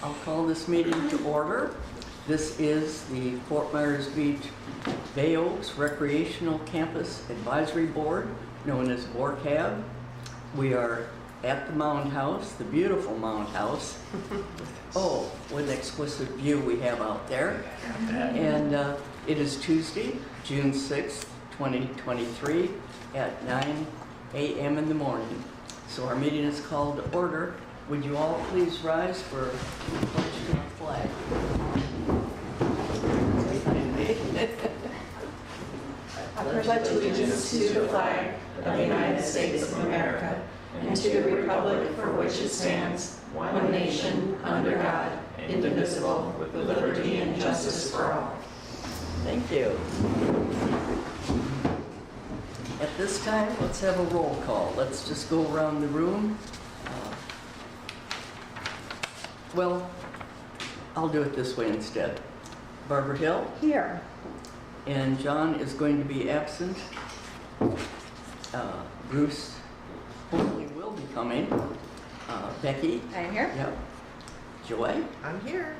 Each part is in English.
I'll call this meeting to order. This is the Fort Myers Beach Bay Oaks Recreational Campus Advisory Board, known as BORCAB. We are at the Mound House, the beautiful Mound House. Oh, what an exquisite view we have out there. And it is Tuesday, June 6th, 2023 at 9 a.m. in the morning. So our meeting is called to order. Would you all please rise for the pledge to the flag? I pledge allegiance to the flag of the United States of America and to the republic for which it stands, one nation, under God, indivisible, with liberty and justice for all. Thank you. At this time, let's have a roll call. Let's just go around the room. Well, I'll do it this way instead. Barbara Hill. Here. And John is going to be absent. Bruce hopefully will be coming. Becky. I am here. Yep. Joy. I'm here.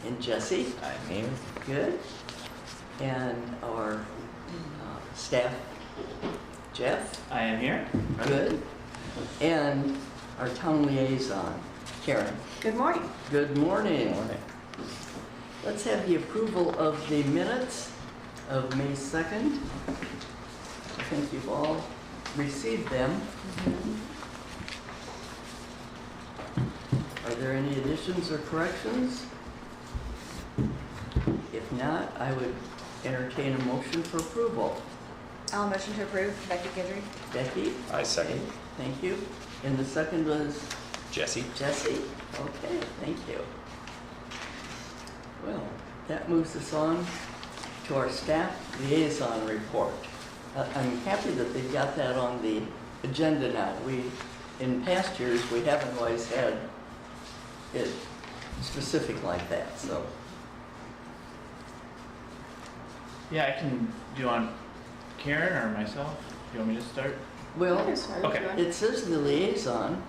And Jesse. I'm here. Good. And our staff, Jeff. I am here. Good. And our town liaison, Karen. Good morning. Good morning. Good morning. Let's have the approval of the minutes of May 2nd. I think you've all received them. Are there any additions or corrections? If not, I would entertain a motion for approval. I'll motion to approve. Becky Guidry. Becky? I second. Okay, thank you. And the second was Jesse. Jesse. Okay, thank you. Well, that moves us on to our staff liaison report. I'm happy that they've got that on the agenda now. In past years, we haven't always had it specific like that, so. Yeah, I can. Do you want Karen or myself? Do you want me to start? Well, Okay. it says the liaison,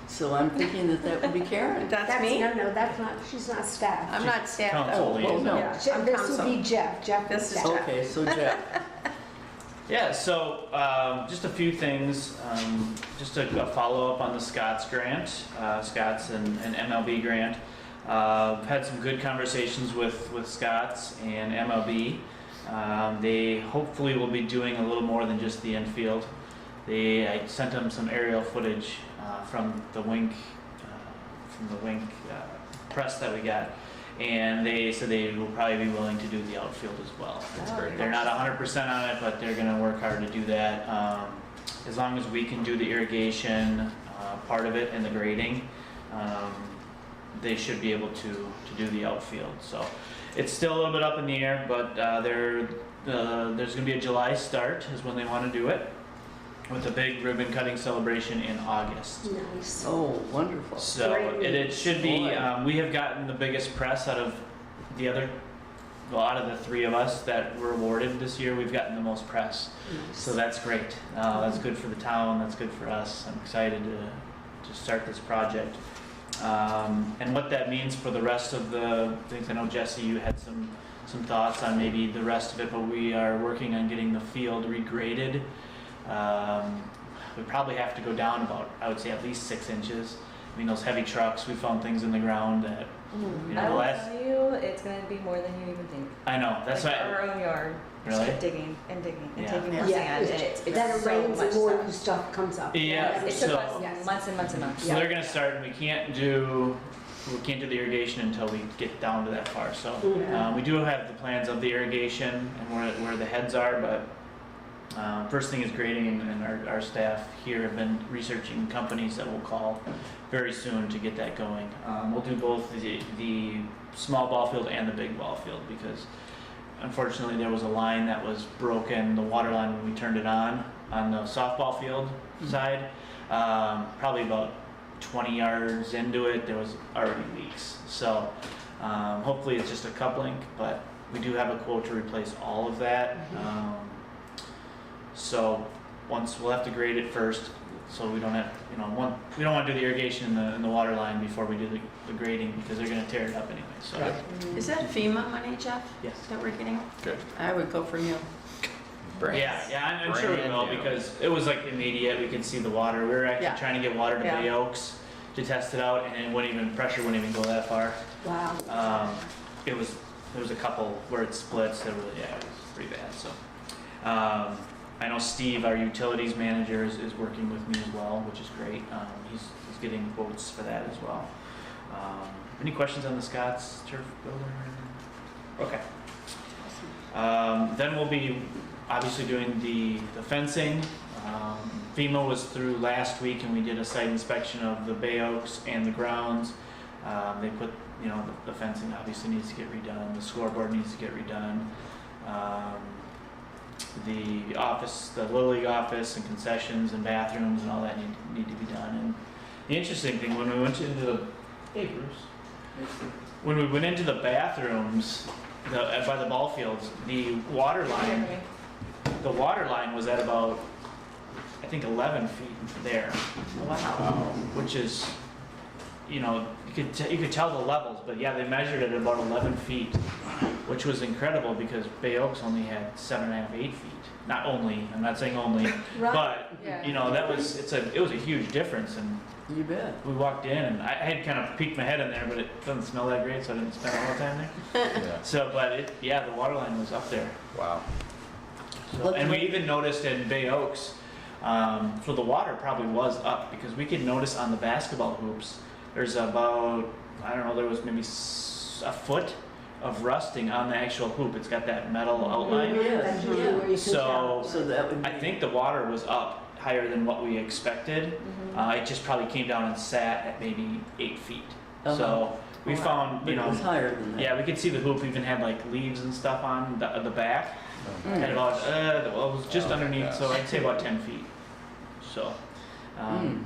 so I'm thinking that would be Karen. That's me? No, that's not, she's not staff. I'm not staff. Council Oh, well, liaison. no. Yeah, I'm This council. would be Jeff. Jeff This is is staff. Jeff. Okay, so Jeff. Yeah. So just a few things. Just a follow up on the Scott's grant, Scott's and MLB grant. Had some good conversations with Scott's and MLB. They hopefully will be doing a little more than just the infield. I sent them some aerial footage from the Wink press that we got, and they said they will probably be willing to do the outfield as well. That's great. They're not 100% on it, but they're going to work hard to do that. As long as we can do the irrigation part of it and the grading, they should be able to do the outfield. So it's still a little bit up in the air, but there's going to be a July start is when they want to do it, with a big ribbon cutting celebration in August. Nice. Oh, wonderful. So Great it should be, Boy. we have gotten the biggest press out of out of the three of us that were awarded this year. We've gotten the most press. So that's great. That's good for the town, that's good for us. I'm excited to start this project. And what that means for the rest of the things, I know Jesse, you had some thoughts on maybe the rest of it, but we are working on getting the field regraded. We probably have to go down about, I would say, at least 6 inches. I mean, those heavy trucks, we found things in the ground that, you know, I the will last, tell you, it's going to be more than you even think. I know, that's like why, our own yard. Just Really? kept digging and digging and Yeah. taking more Yeah, sand. It's then it so rains much and more stuff. new stuff comes up. Yeah, It so- took us months and months and months. so they're gonna start, and we can't do the irrigation until we get down to that far, so. We do have the plans of the irrigation and where the heads are, but first thing is grading, and our staff here have been researching companies that we'll call very soon to get that going. We'll do both the small ball field and the big ball field, because unfortunately there was a line that was broken, the water line, when we turned it on the softball field side. Probably about 20 yards into it, there was already leaks. So hopefully it's just a coupling, but we do have a quote to replace all of that. So once, we'll have to grade it first, so we don't have, we don't want to do the irrigation in the water line before we do the grading because they're going to tear it up anyway. So Is that FEMA money, Jeff, yes. that we're getting? Good. I would go for him. Yeah, I'm sure we will Brand new. because it was like immediate. We could see the water. We were actually Yeah. trying to get water to Yeah. Bay Oaks to test it out, and pressure wouldn't even go that far. Wow. There was a couple where it splits. It was pretty bad. So I know Steve, our utilities manager, is working with me as well, which is great. He's getting quotes for that as well. Any questions on the Scott's turf builder? Okay. Then we'll be obviously doing the fencing. FEMA was through last week and we did a site inspection of the Bay Oaks and the grounds. They put, the fencing obviously needs to get redone, the scoreboard needs to get redone. The office, the Little League office and concessions and bathrooms and all that need to be done. And the interesting thing, when we went into the, hey Bruce, when we went into the bathrooms by the ball fields, the water line was at about, I think 11 feet there. Wow. Which is, you could tell the levels, but yeah, they measured it at about 11 feet, which was incredible because Bay Oaks only had 7.5, 8 feet. Not only, I'm not saying only, but Yeah. it was a huge difference. And You bet. we walked in, and I had kind of peeked my head in there, but it doesn't smell that great, so I didn't spend all the time there. Yeah. So, but the water line was up there. Wow. So, and we even noticed in Bay Oaks, so the water probably was up because we could notice on the basketball hoops, there's about, I don't know, there was maybe a foot of rusting on the actual hoop. It's got that metal outline. That's usually where you can tell. So So that would be. I think the water was up higher than what we expected. It just probably came down and sat at maybe 8 feet. Uh-huh. So we found, But it was higher than that. yeah, we could see the hoop even had like leaves and stuff on the back. Mm. At about, well, it was just Oh, underneath, yes. so I'd say about 10 feet. So, Mm.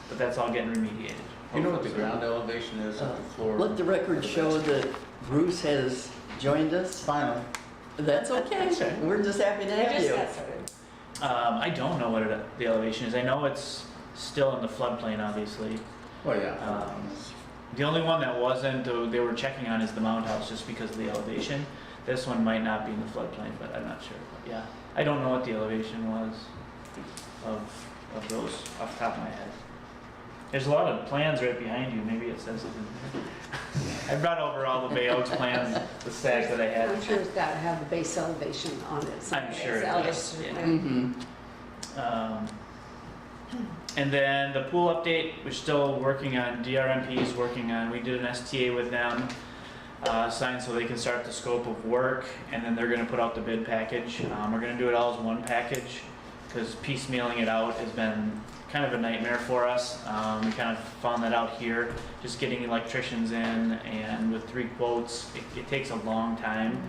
but that's all getting remediated. You know what the ground elevation is of the floor? Let the record show that Bruce has joined us. Finally. That's okay. That's right. We're just happy to have you. started. I don't know what the elevation is. I know it's still in the floodplain, obviously. Well, yeah. The only one that wasn't, they were checking on is the mound house just because of the elevation. This one might not be in the floodplain, but I'm not sure. But yeah, I don't know what the elevation was of those off the top of my head. There's a lot of plans right behind you. Maybe it says it in there. I brought over all the Bay Oaks plans, the stack that I had. I'm sure it's got to have the base elevation on it. I'm sure it I'll does. just- Yeah. Mm-hmm. And then the pool update, we're still working on, DRMP's working on, we did an STA with them, signed so they can start the scope of work, and then they're gonna put out the bid package. We're gonna do it all as one package, because piecemealing it out has been kind of a nightmare for us. We kind of found that out here, just getting electricians in, and with 3 quotes, it takes a long time.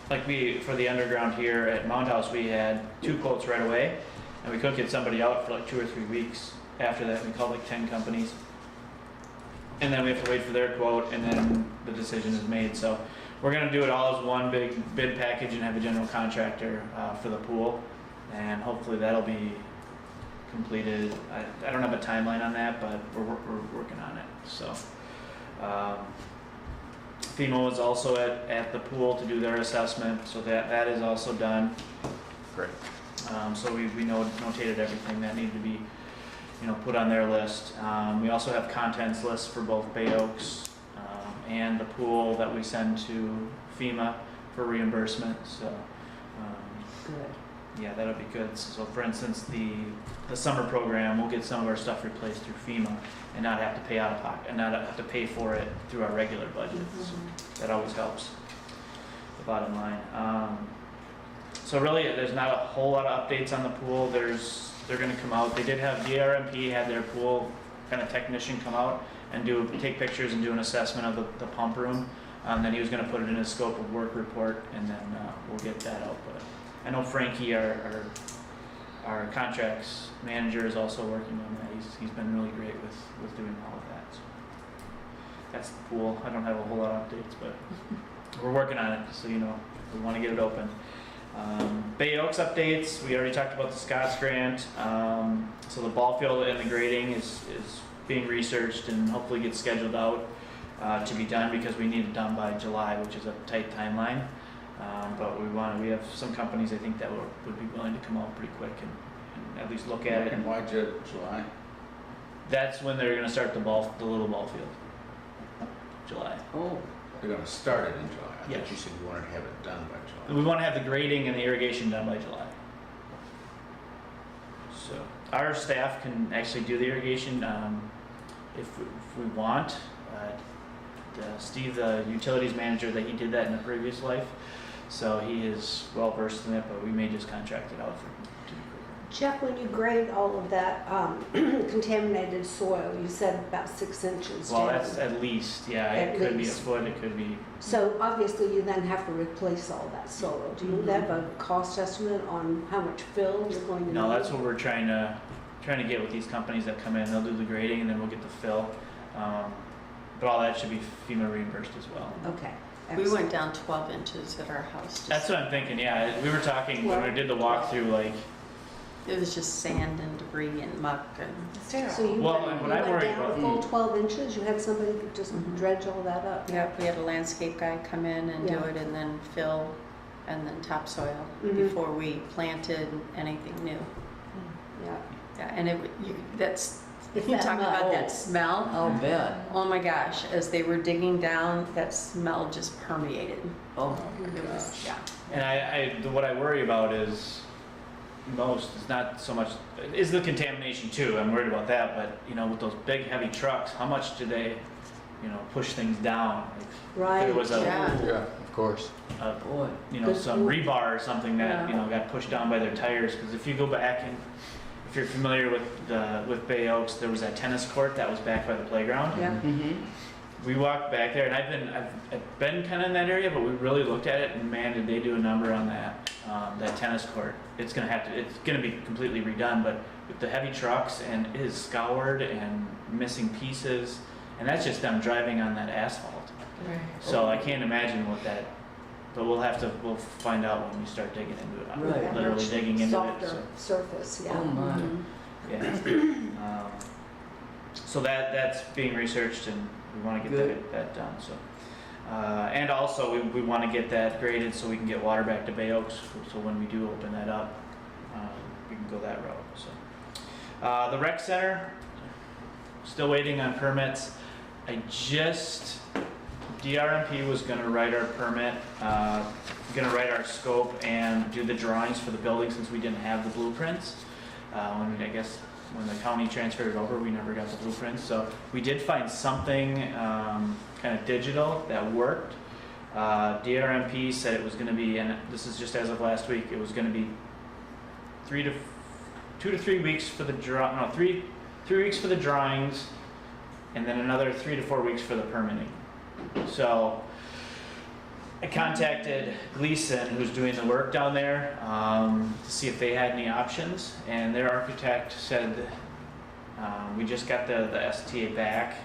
Like for the underground here at Mound House, we had 2 quotes right away, and we couldn't get somebody out for like 2 or 3 weeks. After that, we called like 10 companies. And then we have to wait for their quote, and then the decision is made. So we're gonna do it all as one big bid package and have a general contractor for the pool. And hopefully that'll be completed. I don't have a timeline on that, but we're working on it, so. FEMA was also at the pool to do their assessment, so that is also done. Great. So we notated everything that needed to be, put on their list. We also have contents lists for both Bay Oaks and the pool that we send to FEMA for reimbursement, so. Good. Yeah, that'll be good. So for instance, the summer program, we'll get some of our stuff replaced through FEMA and not have to pay out of pocket, and not have to pay for it through our regular budget. So that always helps, the bottom line. So really, there's not a whole lot of updates on the pool. They're gonna come out. They did have DRMP had their pool kind of technician come out and take pictures and do an assessment of the pump room. Then he was gonna put it in his scope of work report, and then we'll get that out. But I know Frankie, our contracts manager, is also working on that. He's been really great with doing all of that. So that's the pool. I don't have a whole lot of updates, but we're working on it, so we want to get it open. Bay Oaks updates, we already talked about the Scott's grant. So the ball field and the grading is being researched and hopefully gets scheduled out to be done because we need it done by July, which is a tight timeline. But we have some companies I think that would be willing to come out pretty quick and at least look at it. And why July? That's when they're gonna start the little ball field. July. Oh, They're gonna start it in July. I Yes. thought you said you wanted to have it done by July. We wanna have the grading and the irrigation done by July. So, our staff can actually do the irrigation, if we want. Steve, the utilities manager, that he did that in a previous life, so he is well versed in it, but we may just contract it out to be quicker. Jeff, when you grade all of that contaminated soil, you said about 6 inches Well, down. that's at least, yeah, At it could be a least. foot, it could be, So obviously you then have to replace all that soil. Do you have a cost estimate on how much fill you're going to need? no, that's what we're trying to get with these companies that come in. They'll do the grading and then we'll get the fill. But all that should be FEMA reimbursed as well. Okay. We excellent. went down 12 inches at our house. just- That's what I'm thinking, yeah. We were talking when we did the walkthrough, like, It was just sand and debris and muck and. So you Well, went, and you what I went worry down about- a full 12 inches? You had somebody just Mhm. dredge all that up? Yep, we had a landscape guy come in and do Yeah. it and then fill and then topsoil Mhm. before we planted anything new. Yeah. Yeah, and that's, It's you that talk about smell. that smell. I'll bet. Oh my gosh, as they were digging down, that smell just permeated. Oh, It was, yeah. and what I worry about is not so much, is the contamination too. I'm worried about that, but, with those big heavy trucks, how much do they, push things down? Like, Right. There was Yeah. Yeah, of course. boy. Good some point. rebar or something that, Yeah. got pushed down by their tires. Because if you go back and, if you're familiar with Bay Oaks, there was that tennis court that was back by the playground. Yeah. Mm-hmm. We walked back there, and I've been kind of in that area, but we really looked at it, and man, did they do a number on that tennis court. It's gonna be completely redone, but with the heavy trucks, and it is scoured and missing pieces, and that's just them driving on that asphalt. So I can't imagine what that, but we'll find out when we start digging into it. I'm Right. literally digging into it, Softer so, surface, yeah. Oh, my. Mhm. yeah. So that's being researched, and we wanna get Good. that done, so. And also, we wanna get that graded so we can get water back to Bay Oaks, so when we do open that up, we can go that route, so. The rec center, still waiting on permits. DRMP was gonna write our permit, gonna write our scope and do the drawings for the building since we didn't have the blueprints. When the county transferred it over, we never got the blueprints, so we did find something, kind of digital that worked. DRMP said it was gonna be, and this is just as of last week, it was gonna be 2 to 3 weeks for the 3 weeks for the drawings, and then another 3 to 4 weeks for the permitting. So I contacted Gleason, who's doing the work down there, to see if they had any options, and their architect said, we just got the STA back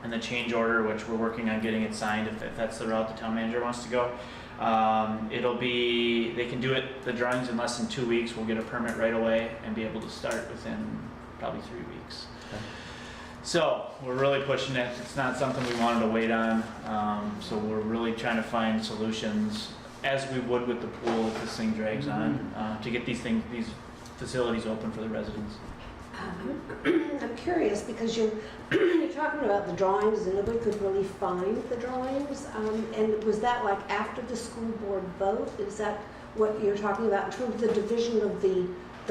and the change order, which we're working on getting it signed if that's the route the town manager wants to go. They can do the drawings in less than 2 weeks. We'll get a permit right away and be able to start within probably 3 weeks. Okay. So we're really pushing it. It's not something we wanted to wait on. So we're really trying to find solutions, as we would with the pool if this thing drags on, to get these facilities open for the residents. I'm curious because you're talking about the drawings and nobody could really find the drawings. And was that like after the school board vote? Is that what you're talking about in terms of the division of the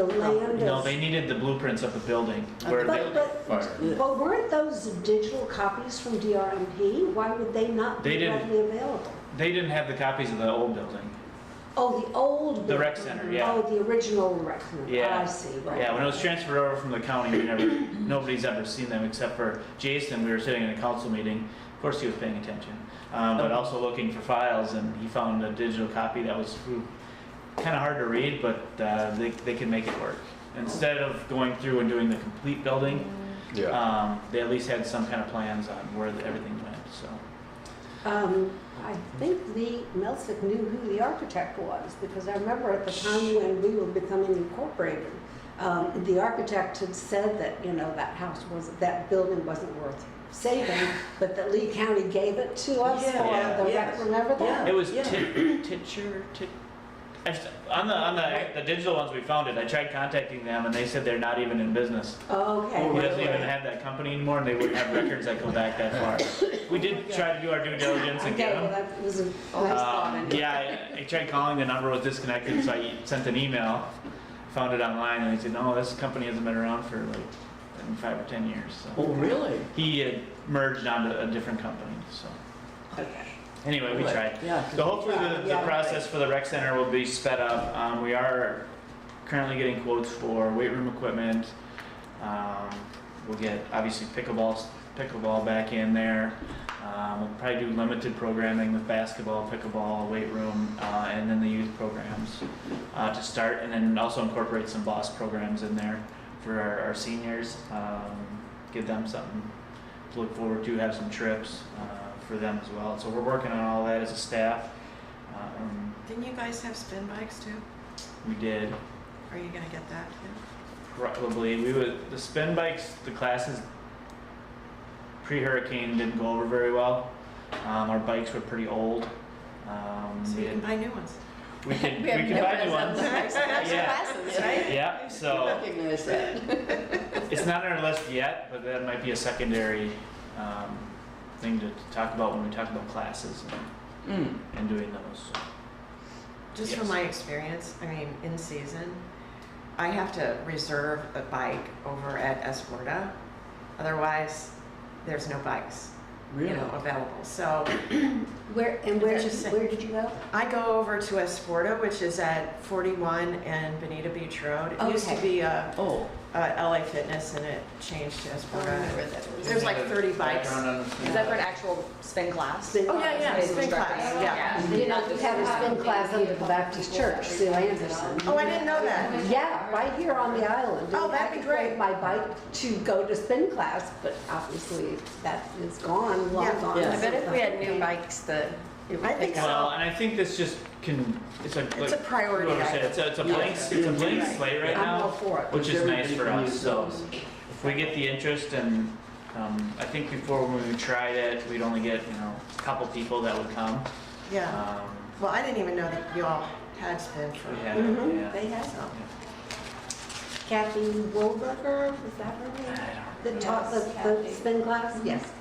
land? No, they needed the blueprints of the building. Of the But weren't those digital copies from DRMP? Why would they not They be didn't. readily available? They didn't have the copies of the old building. Oh, the old The rec building. center, yeah. Oh, the original rec center. Yeah. I see, right. Yeah, when it was transferred over from the county, nobody's ever seen them except for Jason. We were sitting in a council meeting. Of course, he was paying attention, but also looking for files, and he found a digital copy that was kind of hard to read, but they could make it work. Instead of going through and doing the complete building, Yeah. they at least had some kind of plans on where everything went. So I think Lee Melsick knew who the architect was, because I remember at the time when we were becoming incorporated, the architect had said that, that building wasn't worth saving, but that Lee County gave it to us Yeah. for the, Yes. remember that? It was Yeah. on the digital ones we found it. I tried contacting them and they said they're not even in business. Okay. He doesn't even have that company anymore, and they wouldn't have records that go back that far. We did try to do our due diligence and Okay, get well, them. that was a nice thought. anyway. Yeah, I tried calling, the number was disconnected, so I sent an email, found it online, and they said, no, this company hasn't been around for like 5 or 10 years. So Oh, really? he had merged onto a different company, so. Anyway, we tried. Yeah. 'cause So hopefully the Yeah. process for the rec center will be sped up. We are currently getting quotes for weight room equipment. We'll get obviously pickleball back in there. We'll probably do limited programming with basketball, pickleball, weight room, and then the youth programs to start, and then also incorporate some boss programs in there for our seniors. Give them something to look forward to, have some trips for them as well. So we're working on all that as a staff. Didn't you guys have spin bikes too? We did. Are you gonna get that too? Probably. The spin bikes, the classes pre-hurricane didn't go over very well. Our bikes were pretty old. So you can buy new ones. We could We have buy new numbers of ones. them. Yeah. Classes, right? Yeah, so Recognize that. it's not on our list yet, but that might be a secondary thing to talk about when we talk about classes and doing those. So. Just from Yes. my experience, I mean, in season, I have to reserve a bike over at Escorta. Otherwise, there's no bikes, Really? available. So Where did you go? I go over to Escorta, which is at 41 and Bonita Beach Road. It used to Okay. be Oh, LA Fitness, and it changed to I Escorta. remember where that was. There's like 30 bikes. Background on the Is that for an actual spin class? Spin Oh, yeah, Spin spin class, instructor. yeah. You know, we have a spin class under the Baptist Church, Sue Anderson. Oh, I didn't know that. Yeah, right here on the island. Oh, And that'd be I could ride great. my bike to go to spin class, but obviously that is gone, long Yeah. gone. Yeah. I bet if we had new bikes, it would I think pick so. up. Well, and I think this just it's a It's a priority whoever said item. it's a blank slate right I'm all now, for it. which is nice for Everybody us. can So use those. if we get the interest, and I think before when we tried it, we'd only get a couple people that would come. Yeah. Well, I didn't even know that you all had spin for. We had, Mhm, yeah. They have. So. Kathy Wolberger, is that her name? I That taught the spin class? Yes.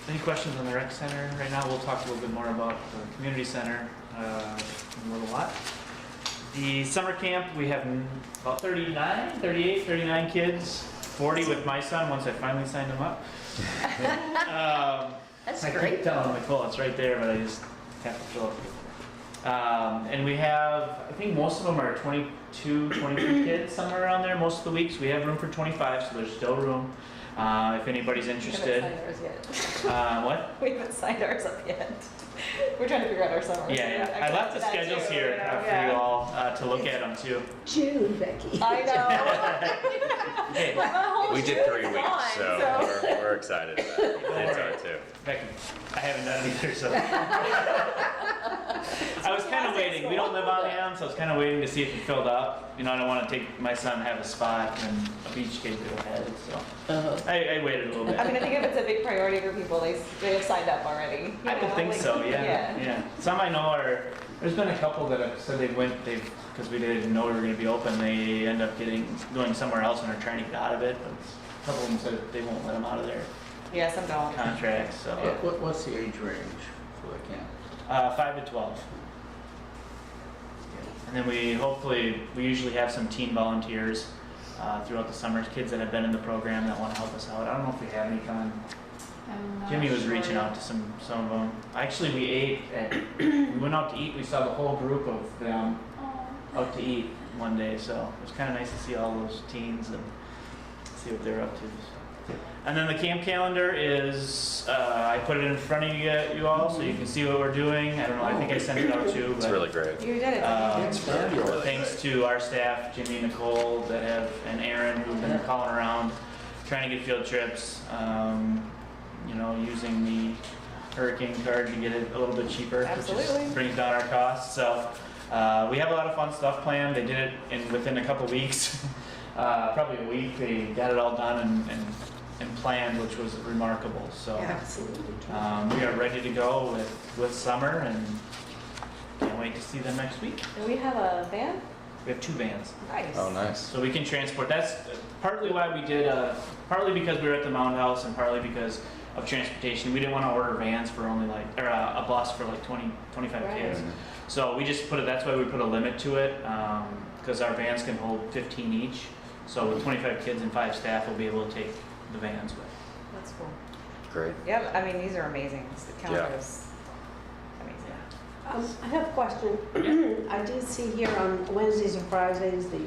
Any questions on the rec center right now? We'll talk a little bit more about the community center in a little while. The summer camp, we have about 39 kids, 40 with my son once I finally signed him up. That's I great. keep telling Nicole it's right there, but I just have to fill it. And we have, I think most of them are 22, 23 kids, somewhere around there. Most of the weeks we have room for 25, so there's still room if anybody's We haven't interested. signed ours yet. What? We haven't signed ours up yet. We're trying to figure out our summer. Yeah. I left the schedules here for you all to look at them too. June, Becky. I know. Hey, My whole We did June 3 is weeks, gone, so we're excited about it. Don't Kids worry. are too. Becky, I haven't done it either, so. I was kind of waiting. We don't live on the island, so I was kind of waiting to see if it filled up. I don't want to take my son have a spot and a beach kid go ahead, so I waited a little bit. I mean, I think if it's a big priority for people, they have signed up already. I would think so, yeah. Some I know are, there's been a couple that have said because we didn't know we were going to be open, they end up going somewhere else and are trying to get out of it, but a couple of them said they won't let them out of their Yeah, some don't. contracts, so. What's the age range for the camp? 5 to 12. And then we usually have some teen volunteers throughout the summer, kids that have been in the program that want to help us out. I don't know if we have any con. Jimmy was reaching out to some of them. Actually, we went out to eat. We saw the whole group of them out to eat one day, so it was kind of nice to see all those teens and see what they're up to. And then the camp calendar is, I put it in front of you all so you can see what we're doing. I don't know, I think I sent it out too. It's but, really great. You did it. It's fabulous. Thanks to our staff, Jimmy and Nicole, and Aaron, who've been calling around, trying to get field trips. you know, using the hurricane card to get it a little bit cheaper, which Absolutely. just brings down our costs. So we have a lot of fun stuff planned. They did it within a couple weeks, probably a week. They got it all done and planned, which was remarkable. So Absolutely. we are ready to go with summer and can't wait to see them next week. Do we have a van? We have 2 vans. Nice. Oh, nice. So we can transport, that's partly why we did, partly because we were at the Mound House and partly because of transportation. We didn't want to order vans for only like, or a bus for like 20, 25 Right. kids. So we just that's why we put a limit to it, because our vans can hold 15 each. So with 25 kids and 5 staff, we'll be able to take the vans with. That's cool. Great. Yep, I mean, these are amazing. The calendar Yeah. is amazing. I have a question. I do see here on Wednesdays and Fridays, they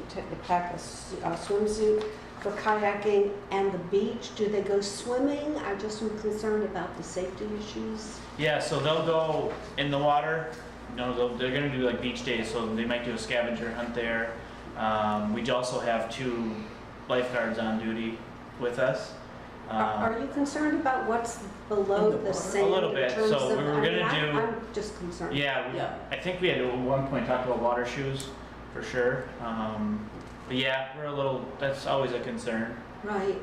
pack a swimsuit for kayaking and the beach. Do they go swimming? I just am concerned about the safety issues. Yeah, so they'll go in the water. They're going to do like beach days, so they might do a scavenger hunt there. We also have 2 lifeguards on duty with us. Are you concerned about what's below In the the water? sand? A little in bit. terms So of- we were I mean, gonna do- I'm just concerned. Yeah, Yeah. I think we had at one point talked about water shoes for sure. But yeah, that's always a concern. Right.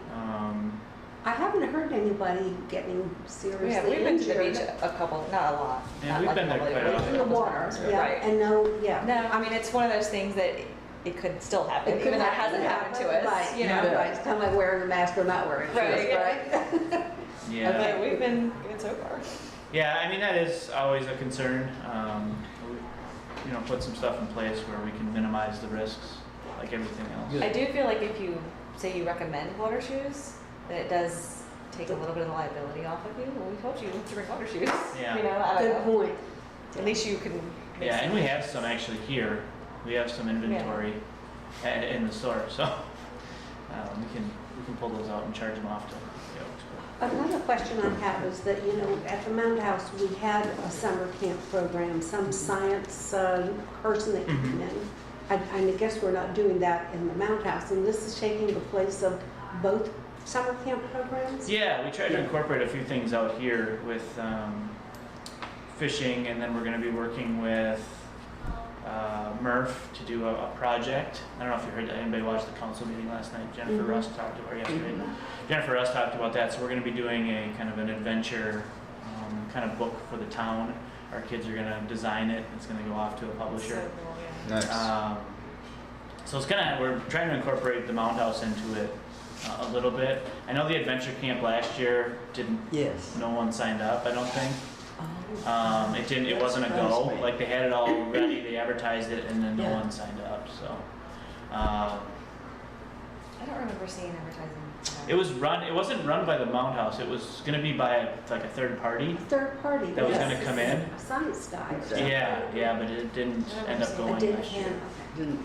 I haven't heard anybody getting seriously Yeah, we've been to the injured. beach a couple, not a lot. Yeah, not we've like been there probably quite a often. In the couple water, times. yeah, Right. and yeah. No, I mean, it's one of those things that it could still happen, It could even though it happen, hasn't happened to us, Right, you Yeah. know? right, it's kind of like wearing a mask or not wearing a Right. mask, right? Yeah. Okay, we've been good so far. Yeah, I mean, that is always a concern. We, put some stuff in place where we can minimize the risks, like everything else. Good. I do feel like if you say you recommend water shoes, then it does take a little bit of the liability off of you. Well, we told you to bring water shoes. Yeah. You know, I Good don't know. point. At least you can. make Yeah, and we some- have some actually here. We have some inventory in the store, so we can pull those out and charge them off to the Oaks. Another question I have is that, at the Mound House, we had a summer camp program, some science person that came in. I guess we're not doing that in the Mound House, and this is taking the place of both summer camp programs? Yeah, we tried to incorporate a few things out here with fishing, and then we're going to be working with Murph to do a project. I don't know if you heard that. Anybody watched the council meeting last night? Jennifer Russ talked about, or yesterday. Jennifer Russ talked about that. So we're going to be doing a kind of an adventure kind of book for the town. Our kids are going to design it. It's going to go off to a So publisher. cool, yeah. Nice. So it's we're trying to incorporate the Mound House into it a little bit. I know the adventure camp last year Yes. no one signed up, I don't think. Oh. It wasn't a That surprised go, me. like they had it all ready, they advertised it, and then no Yeah. one signed up, so. I don't remember seeing advertising. It wasn't run by the Mound House, it was gonna be by like a third party. Third party. That was yes. gonna come in? Science guy. Exactly. Yeah, but it didn't end up I going did, last year. okay. Didn't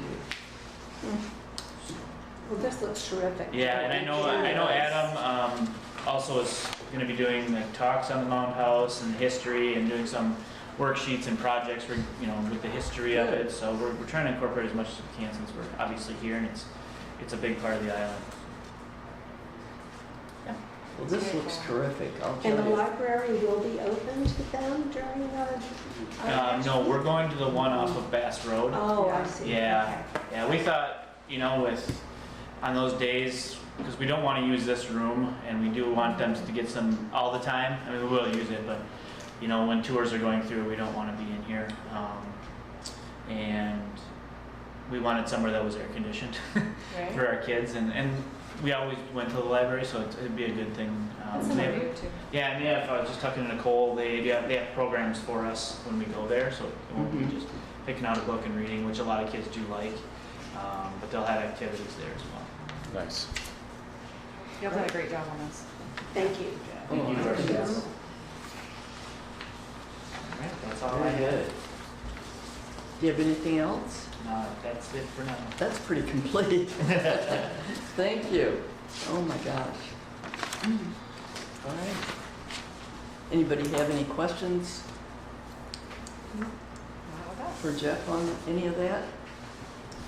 Well, this looks terrific. Yeah, and I know Adam also is gonna be doing like talks on the Mound House and history and doing some worksheets and projects for, with the history of it. So we're trying to incorporate as much as we can since we're obviously here and it's a big part of the island. Well, this looks terrific, I'll And tell the you. library will be open to them during No, we're going to the one off of Bass Road. Oh, I see. Yeah. Yeah, we thought, on those days, because we don't want to use this room, and we do want them to get some all the time. I mean, we will use it, but, when tours are going through, we don't want to be in here. And we wanted somewhere that was air conditioned Right? for our kids, and we always went to the library, so it'd be a good thing. That's They something have- to do too. yeah, and they have, just talking to Nicole, they have programs for us when we go there, so it won't be Mhm. just picking out a book and reading, which a lot of kids do like, but they'll have activities there as well. Nice. Y'all done a great job on this. Thank you. Thank you. Yes. Alright, that's all I Very had. good. Do you have anything else? That's it for now. That's pretty complete. Thank you. Oh my gosh. All right. Anybody have any questions for Jeff on any of that?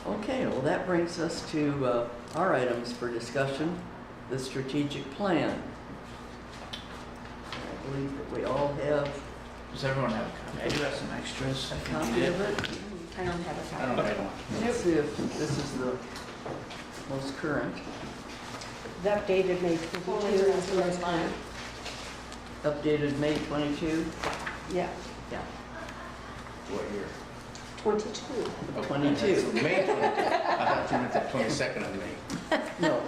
Okay, well, that brings us to our items for discussion, the strategic plan. believe that we all have Does everyone have a copy? I do have some extras. a if you copy need of it. it. I don't have a I copy. don't have one. Let's see if this is the most current. That dated May 22 is the most current. Updated May 22. Yeah, Yeah, What year? 22. Oh, 22. that's May 22. I thought you meant the 22nd of May. No,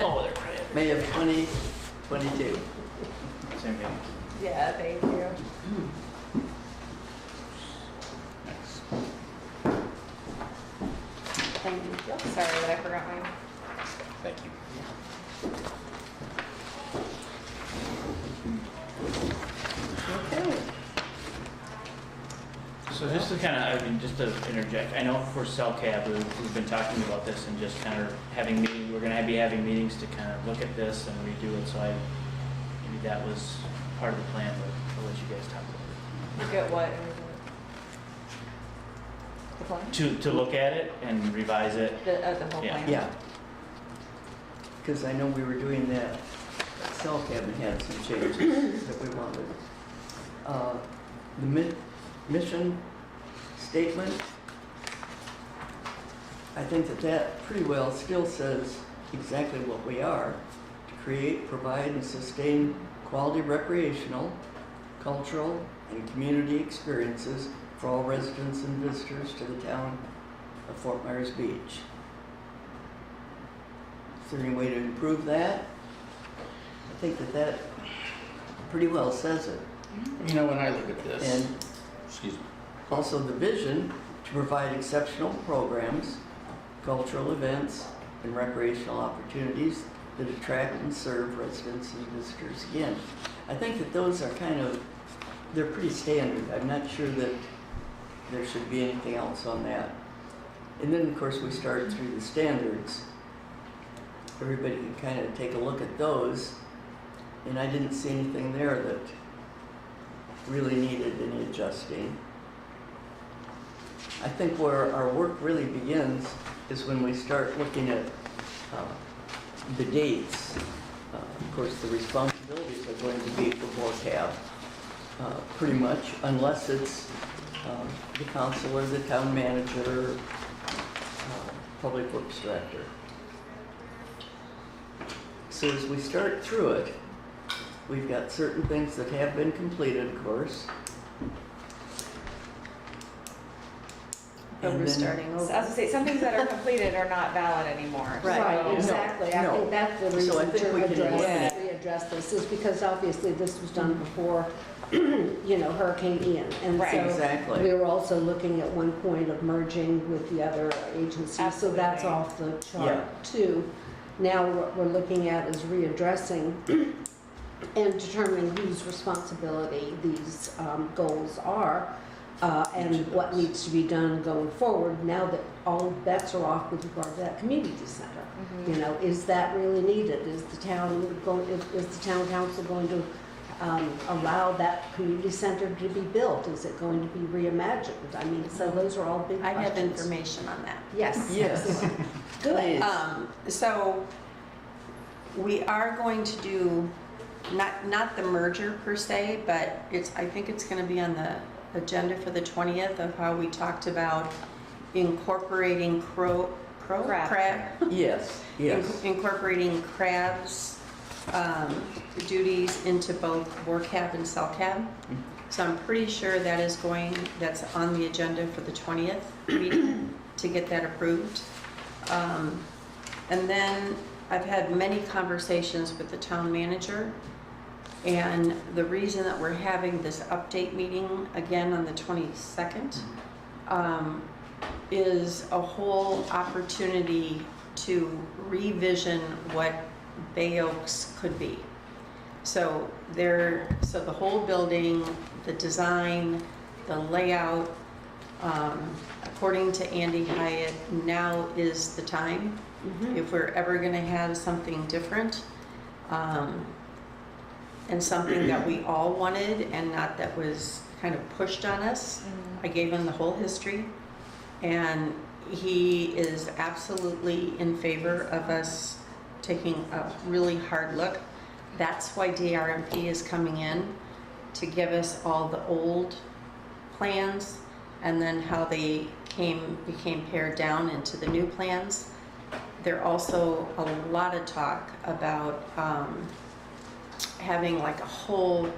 Oh, they're right. May of 2022. Same thing. Yeah, thank you. Next. Thank you. Sorry that I forgot mine. Thank you. Okay. So just to kind of, I mean, just to interject, I know for CellCab, we've been talking about this and just kind of having meetings, we're gonna be having meetings to kind of look at this and redo it, so maybe that was part of the plan, but I'll let you guys talk about Look at what? The plan? it. To look at it and revise it. The whole Yeah. plan? Yeah. Because I know we were doing that, cell cabinet had some changes that we wanted. The mission statement, I think that that pretty well still says exactly what we are: to create, provide, and sustain quality recreational, cultural, and community experiences for all residents and visitors to the town of Fort Myers Beach. Is there any way to improve that? I think that that pretty well says it. You know, when I look at this, And excuse me, also the vision to provide exceptional programs, cultural events, and recreational opportunities that attract and serve residents and visitors. Again, I think that those are kind of, they're pretty standard. I'm not sure that there should be anything else on that. And then, of course, we start through the standards. Everybody can kind of take a look at those, and I didn't see anything there that really needed any adjusting. I think where our work really begins is when we start looking at the dates. Of course, the responsibilities are going to be for BORCAB, pretty much, unless it's the council or the town manager, public works director. So as we start through it, we've got certain things that have been completed, of course. But And we're then- starting So I was over. gonna say, some things that are completed are not valid anymore. Right. Right, So- exactly. I No. think that's the So I reason think we to can address, eliminate- readdress this, is because obviously this was done before, you know, Hurricane Ian. And Right. so Exactly. we were also looking at one point of merging with the other agencies, so that's Absolutely. off the Yeah. chart too. Now what we're looking at is readdressing and determining whose responsibility these goals are, and of what those. needs to be done going forward now that all bets are off with regard to that community center. Mhm. You know, is that really needed? Is the town going, is the town council going to allow that community center to be built? Is it going to be reimagined? I mean, so those are all big I questions. have information on that. Yes. Yes. Good. Please. So we are going to do, not the merger per se, but I think it's gonna be on the agenda for the 20th of how we talked about incorporating Crab. Yes, yes. Incorporating crabs duties into both BORCAB and CellCab. So I'm pretty sure that's on the agenda for the 20th meeting to get that approved. And then I've had many conversations with the town manager, and the reason that we're having this update meeting again on the 22nd is a whole opportunity to revision what Bay Oaks could be. So the whole building, the design, the layout, according to Andy Hyatt, now is the time. Mhm. If we're ever gonna have something different, and something that we all wanted and not that was kind of pushed on us. I gave him the whole history, and he is absolutely in favor of us taking a really hard look. that's why DRMP is coming in to give us all the old plans and then how they became pared down into the new plans. There also a lot of talk about having like a whole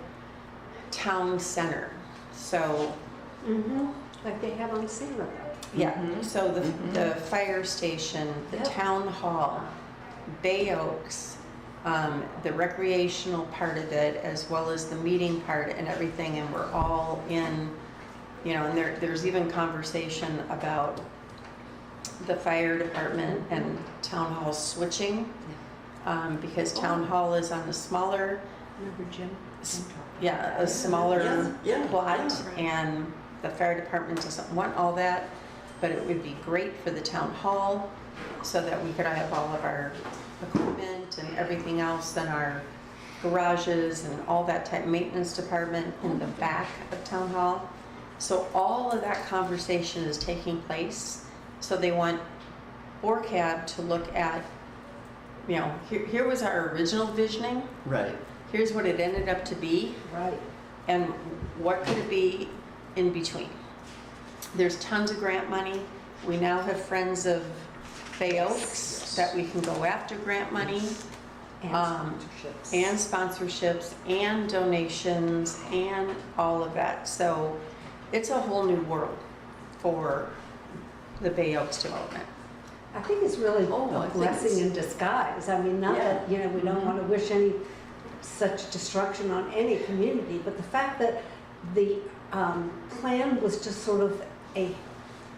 town center. So Like they have on Santa. yeah, so the fire station, the Yep. town hall, Bay Oaks, the recreational part of it, as well as the meeting part and everything, and we're all in, you know, and there's even conversation about the fire department and town hall switching, because town hall is on a smaller, Remember Jim? yeah, a smaller Yeah, plot, yeah. and the fire department doesn't want all that, but it would be great for the town hall so that we could have all of our equipment and everything else and our garages and all that type, maintenance department in the back of town hall. So all of that conversation is taking place. So they want BORCAB to look at, you know, here was our original visioning, Right. here's what it ended up to be, Right. and what could it be in between. There's tons of grant money. We now have Friends of Bay Oaks that we can go after grant money, And sponsorships. and sponsorships, and donations, and all of that. So it's a whole new world for the Bay Oaks development. I think it's really Oh, I a think blessing it's- in disguise. I mean, not Yeah. that, you know, we don't want to wish any such destruction on any community, but the fact that the plan was just sort of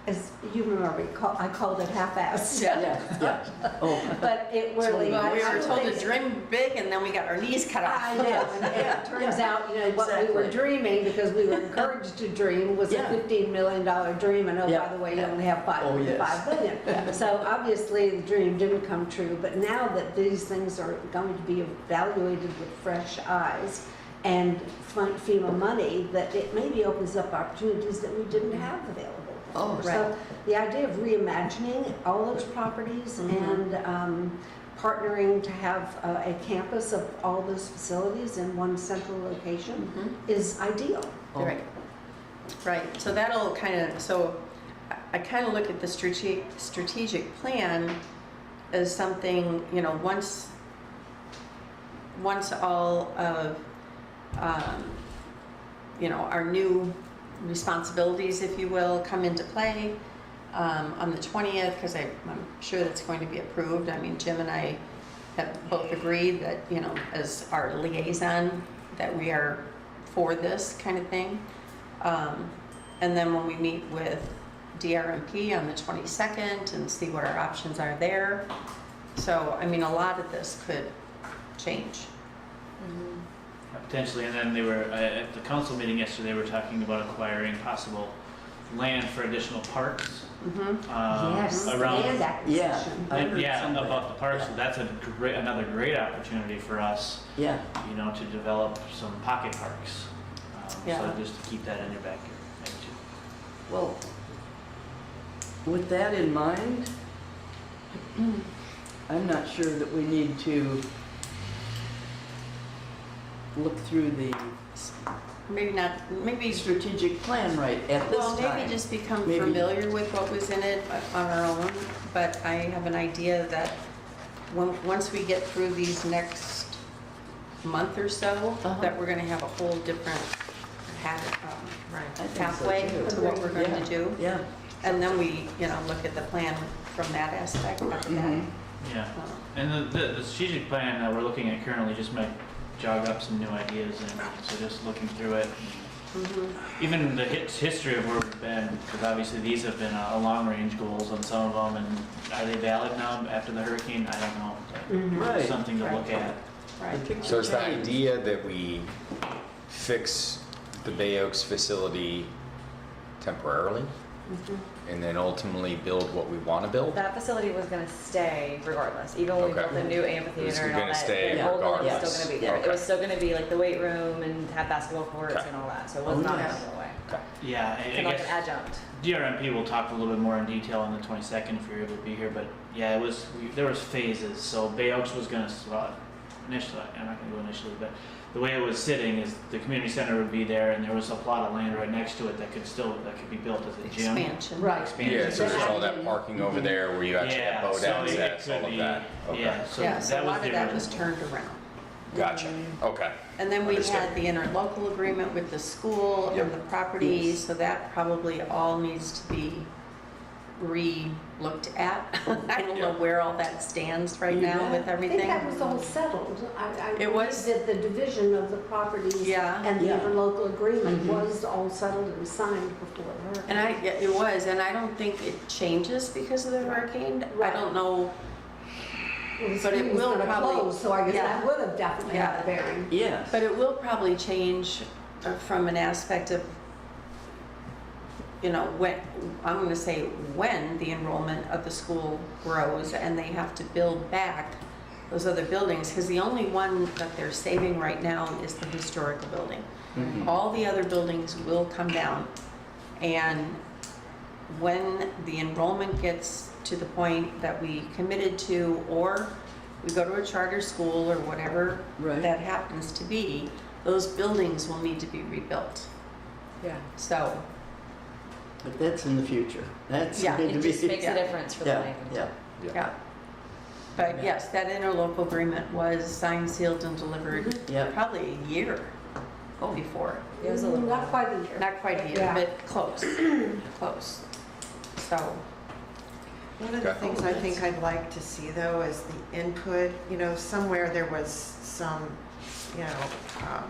as you remember, I called it half-assed. Yeah, yeah. Oh, But it really. Well, we I were told to think- dream big, and then we got our knees cut off. I know, and it turns out, you know, what we were Exactly. dreaming, because we were encouraged to dream, was a Yeah. $15 million dream, and oh, Yeah. by the way, you only have Oh, yes. 5 billion. So obviously, the dream didn't come true, but now that these things are going to be evaluated with fresh eyes and FEMA money, that it maybe opens up opportunities that we didn't have available. Oh, before. So the idea of reimagining all those properties and partnering to have a campus of all those facilities in one central location is ideal. Oh. Right, right. So that'll kind of, so I kind of look at the strategic plan as something, you know, once all of, you know, our new responsibilities, if you will, come into play on the 20th, because I'm sure that's going to be approved. I mean, Jim and I have both agreed that, you know, as our liaison, that we are for this kind of thing. And then when we meet with DRMP on the 22nd and see what our options are there. So, I mean, a lot of this could change. Potentially, and then they were, at the council meeting yesterday, they were talking about acquiring possible land for additional parks. Yes, Around, land Yeah. acquisition. I heard yeah, some of about that. the parks, Yeah. that's another great opportunity for us, Yeah, you know, to develop some pocket parks. Yeah. So just to keep that in your backyard, maybe too. well, with that in mind, I'm not sure that we need to look through the Maybe not, maybe, strategic plan right at this well, time. maybe just become Maybe. familiar with what was in it on our own. But I have an idea that once we get through these next month or so, that we're gonna have a whole different I think so, pathway too. to what we're going Yeah. to do. Yeah. And then we, you know, look at the plan from that aspect after that. Mhm. Yeah, and the strategic plan that we're looking at currently just might jog up some new ideas, and so just looking through it. Even the history of where we've been, because obviously these have been long-range goals on some of them, and are they valid now after the hurricane? I don't know. But Right. something to look at. Right. The picture So is the changed. idea that we fix the Bay Oaks facility temporarily? And then ultimately build what we want to build? That facility was gonna stay regardless, even when we Okay. built the new It was amphitheater and all gonna that. stay The old building was regardless. still gonna be there. It Okay. was still gonna be like the weight room and have basketball courts Okay. and all that, so it was Oh, not nice. gonna go away. Okay. Yeah, It's I like an guess adjunct. DRMP will talk a little bit more in detail on the 22nd if you're able to be here, but yeah, there was phases. So Bay Oaks was gonna, well, initially, I'm not gonna go initially, but the way it was sitting is the community center would be there and there was a plot of land right next to it that could be built as a gym. Expansion. Right. Expansion. Yeah, so there's all that parking over there where you actually have boat so it access, could all of be- that. Okay. Yeah, so Yeah, so that a was lot the of that was original. turned around. Gotcha, okay. And then we Understood. had the interlocal agreement with the school Yep. and the properties, Yes. so that probably all needs to be re-looked at. I don't know Yep. where all that stands right You now bet. with I think everything. that was all settled. It was? That the division of the properties Yeah. and the Yeah. interlocal agreement Mhm. was all settled and signed before the hurricane. And yeah, it was, and I don't think it changes because of the hurricane. I Right. don't know, Well, the but it school was will gonna probably- close, so I guess yeah. that would have definitely had a bearing. Yes. but it will probably change from an aspect of, you know, when, I'm gonna say when the enrollment of the school grows and they have to build back those other buildings, because the only one that they're saving right now is the historical building. Mhm. All the other buildings will come down. And when the enrollment gets to the point that we committed to, or we go to a charter school or whatever Right. that happens to be, those buildings will need to be rebuilt. Yeah. So, But that's in the future. That's Yeah, going to It be. just makes Yeah. a difference for the Yeah, land. yeah. yeah. But yes, that interlocal agreement was signed, sealed, and delivered Yeah. probably a year Oh, before. It was a little. Not quite a year. Not quite a year, Yeah. but close, close. So, One of the Okay. things I think I'd like to see though is the input, you know, somewhere there was some, you know,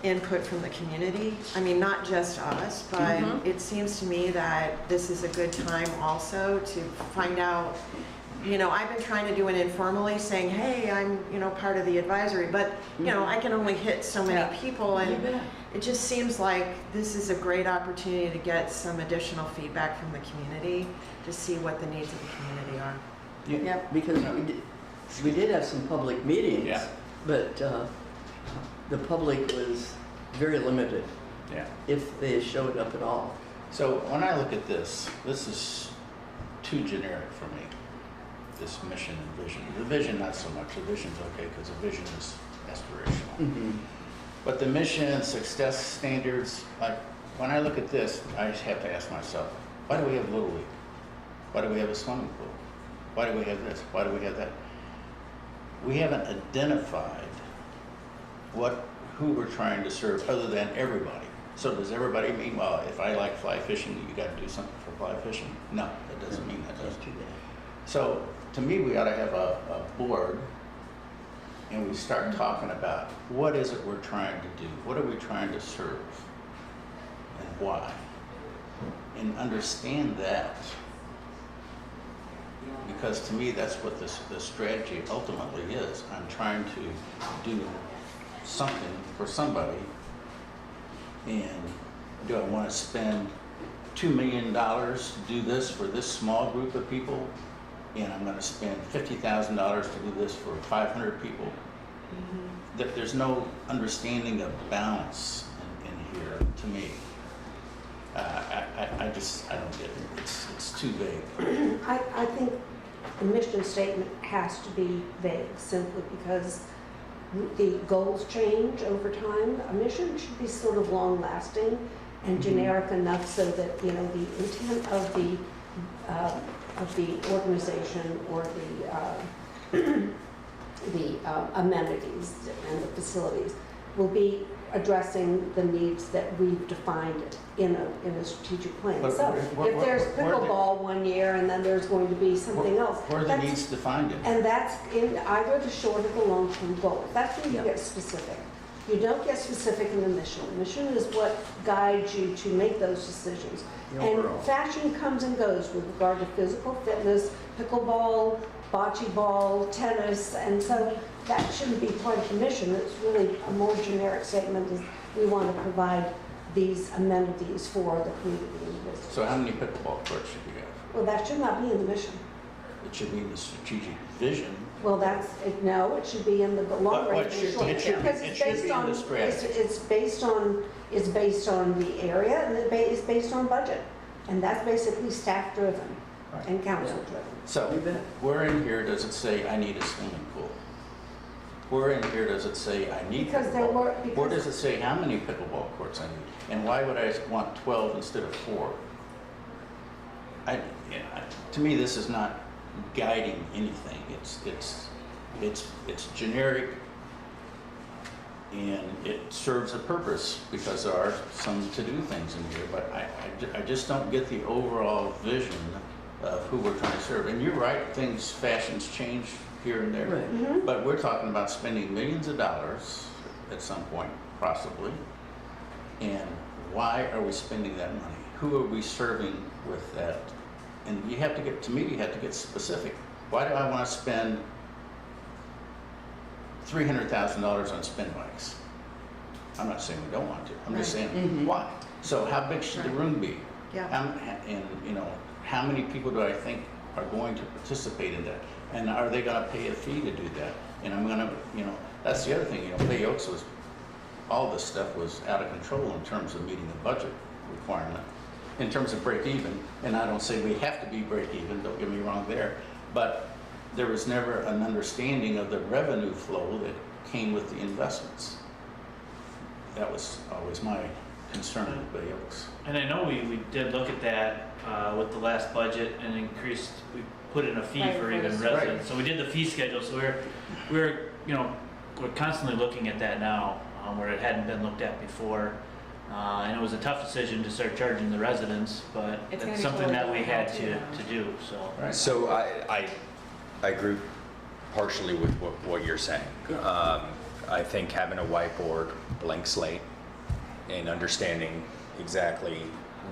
input from the community. I mean, not just us, but Mhm. it seems to me that this is a good time also to find out, you know, I've been trying to do it informally, saying, hey, I'm, you know, part of the advisory, but, you know, I can only hit so Yeah. many people you and bet. it just seems like this is a great opportunity to get some additional feedback from the community to see what the needs of the community are. Yeah, Yep. because we did have some public meetings. Yeah. But the public was very limited, Yeah. if they showed up at all. So when I look at this is too generic for me, this mission and vision. The vision, not so much. The vision's okay because the vision is aspirational. Mhm. But the mission, success standards, like when I look at this, I just have to ask myself, why do we have Little League? Why do we have a swimming pool? Why do we have this? Why do we have that? We haven't identified who we're trying to serve other than everybody. So does everybody mean, well, if I like fly fishing, you got to do something for fly fishing? No, that doesn't mean that, does That's it? too bad. So to me, we ought to have a board and we start talking about what is it we're trying to do? What are we trying to serve? And why? And understand that. Because to me, that's what the strategy ultimately is. I'm trying to do something for somebody. And do I want to spend $2 million to do this for this small group of people? And I'm going to spend $50,000 to do this for 500 people? There's no understanding of balance in here to me. I don't get it. It's too vague. I think the mission statement has to be vague simply because the goals change over time. A mission should be sort of long-lasting and generic enough so that, you know, the intent of the organization or the amenities and the facilities will be addressing the needs that we've defined in a strategic plan. But So where- if there's where the- pickleball one year and then there's going to be something else. Where are the that's- needs defined in? And that's in either the short or the long-term goal. That's when you Yeah. get specific. You don't get specific in the mission. The mission is what guides you to make those decisions. The And overall. fashion comes and goes with regard to physical fitness, pickleball, bocce ball, tennis, and so that shouldn't be part of the mission. It's really a more generic statement is we want to provide these amenities for the community and the business. So how many pickleball courts should we have? Well, that should not be in the mission. It should be in the strategic vision. Well, no, it should be in the long But range. it and should- short- it should be- because it it's should based be in on- the strategy. It's based on the area and it's based on budget. And that's basically staff driven Right. and council driven. You So bet. where in here does it say I need a swimming pool? Where in here does it say I need Because there pickleball? were, Where because, does it say how many pickleball courts I need? And why would I want 12 instead of 4? To me, this is not guiding anything. It's generic, and it serves a purpose because there are some to-do things in here, but I just don't get the overall vision of who we're trying to serve. And you're right, fashions change here and there. Right. But we're talking about spending millions of dollars at some point, possibly. And why are we spending that money? Who are we serving with that? And you have to get, to me, you have to get specific. Why do I want to spend $300,000 on spin bikes? I'm not saying we don't want to. I'm just saying, why? So how big should the room be? Yeah. And, you know, how many people do I think are going to participate in that? And are they going to pay a fee to do that? And I'm going to, you know, that's the other thing, you know, Bay Oaks was, all this stuff was out of control in terms of meeting the budget requirement, in terms of break even. And I don't say we have to be break even, don't get me wrong there, but there was never an understanding of the revenue flow that came with the investments. That was always my concern with Bay Oaks. And I know we did look at that with the last budget and increased, we put in a fee Right, for for even the- residents. So we did the fee schedule, so we're you know, we're constantly looking at that now, where it hadn't been looked at before. And it was a tough decision to start charging the residents, but It's gonna it's be something that we totally had different to do, so. Right. So I agree partially with what you're saying. I think having a whiteboard, blank slate, and understanding exactly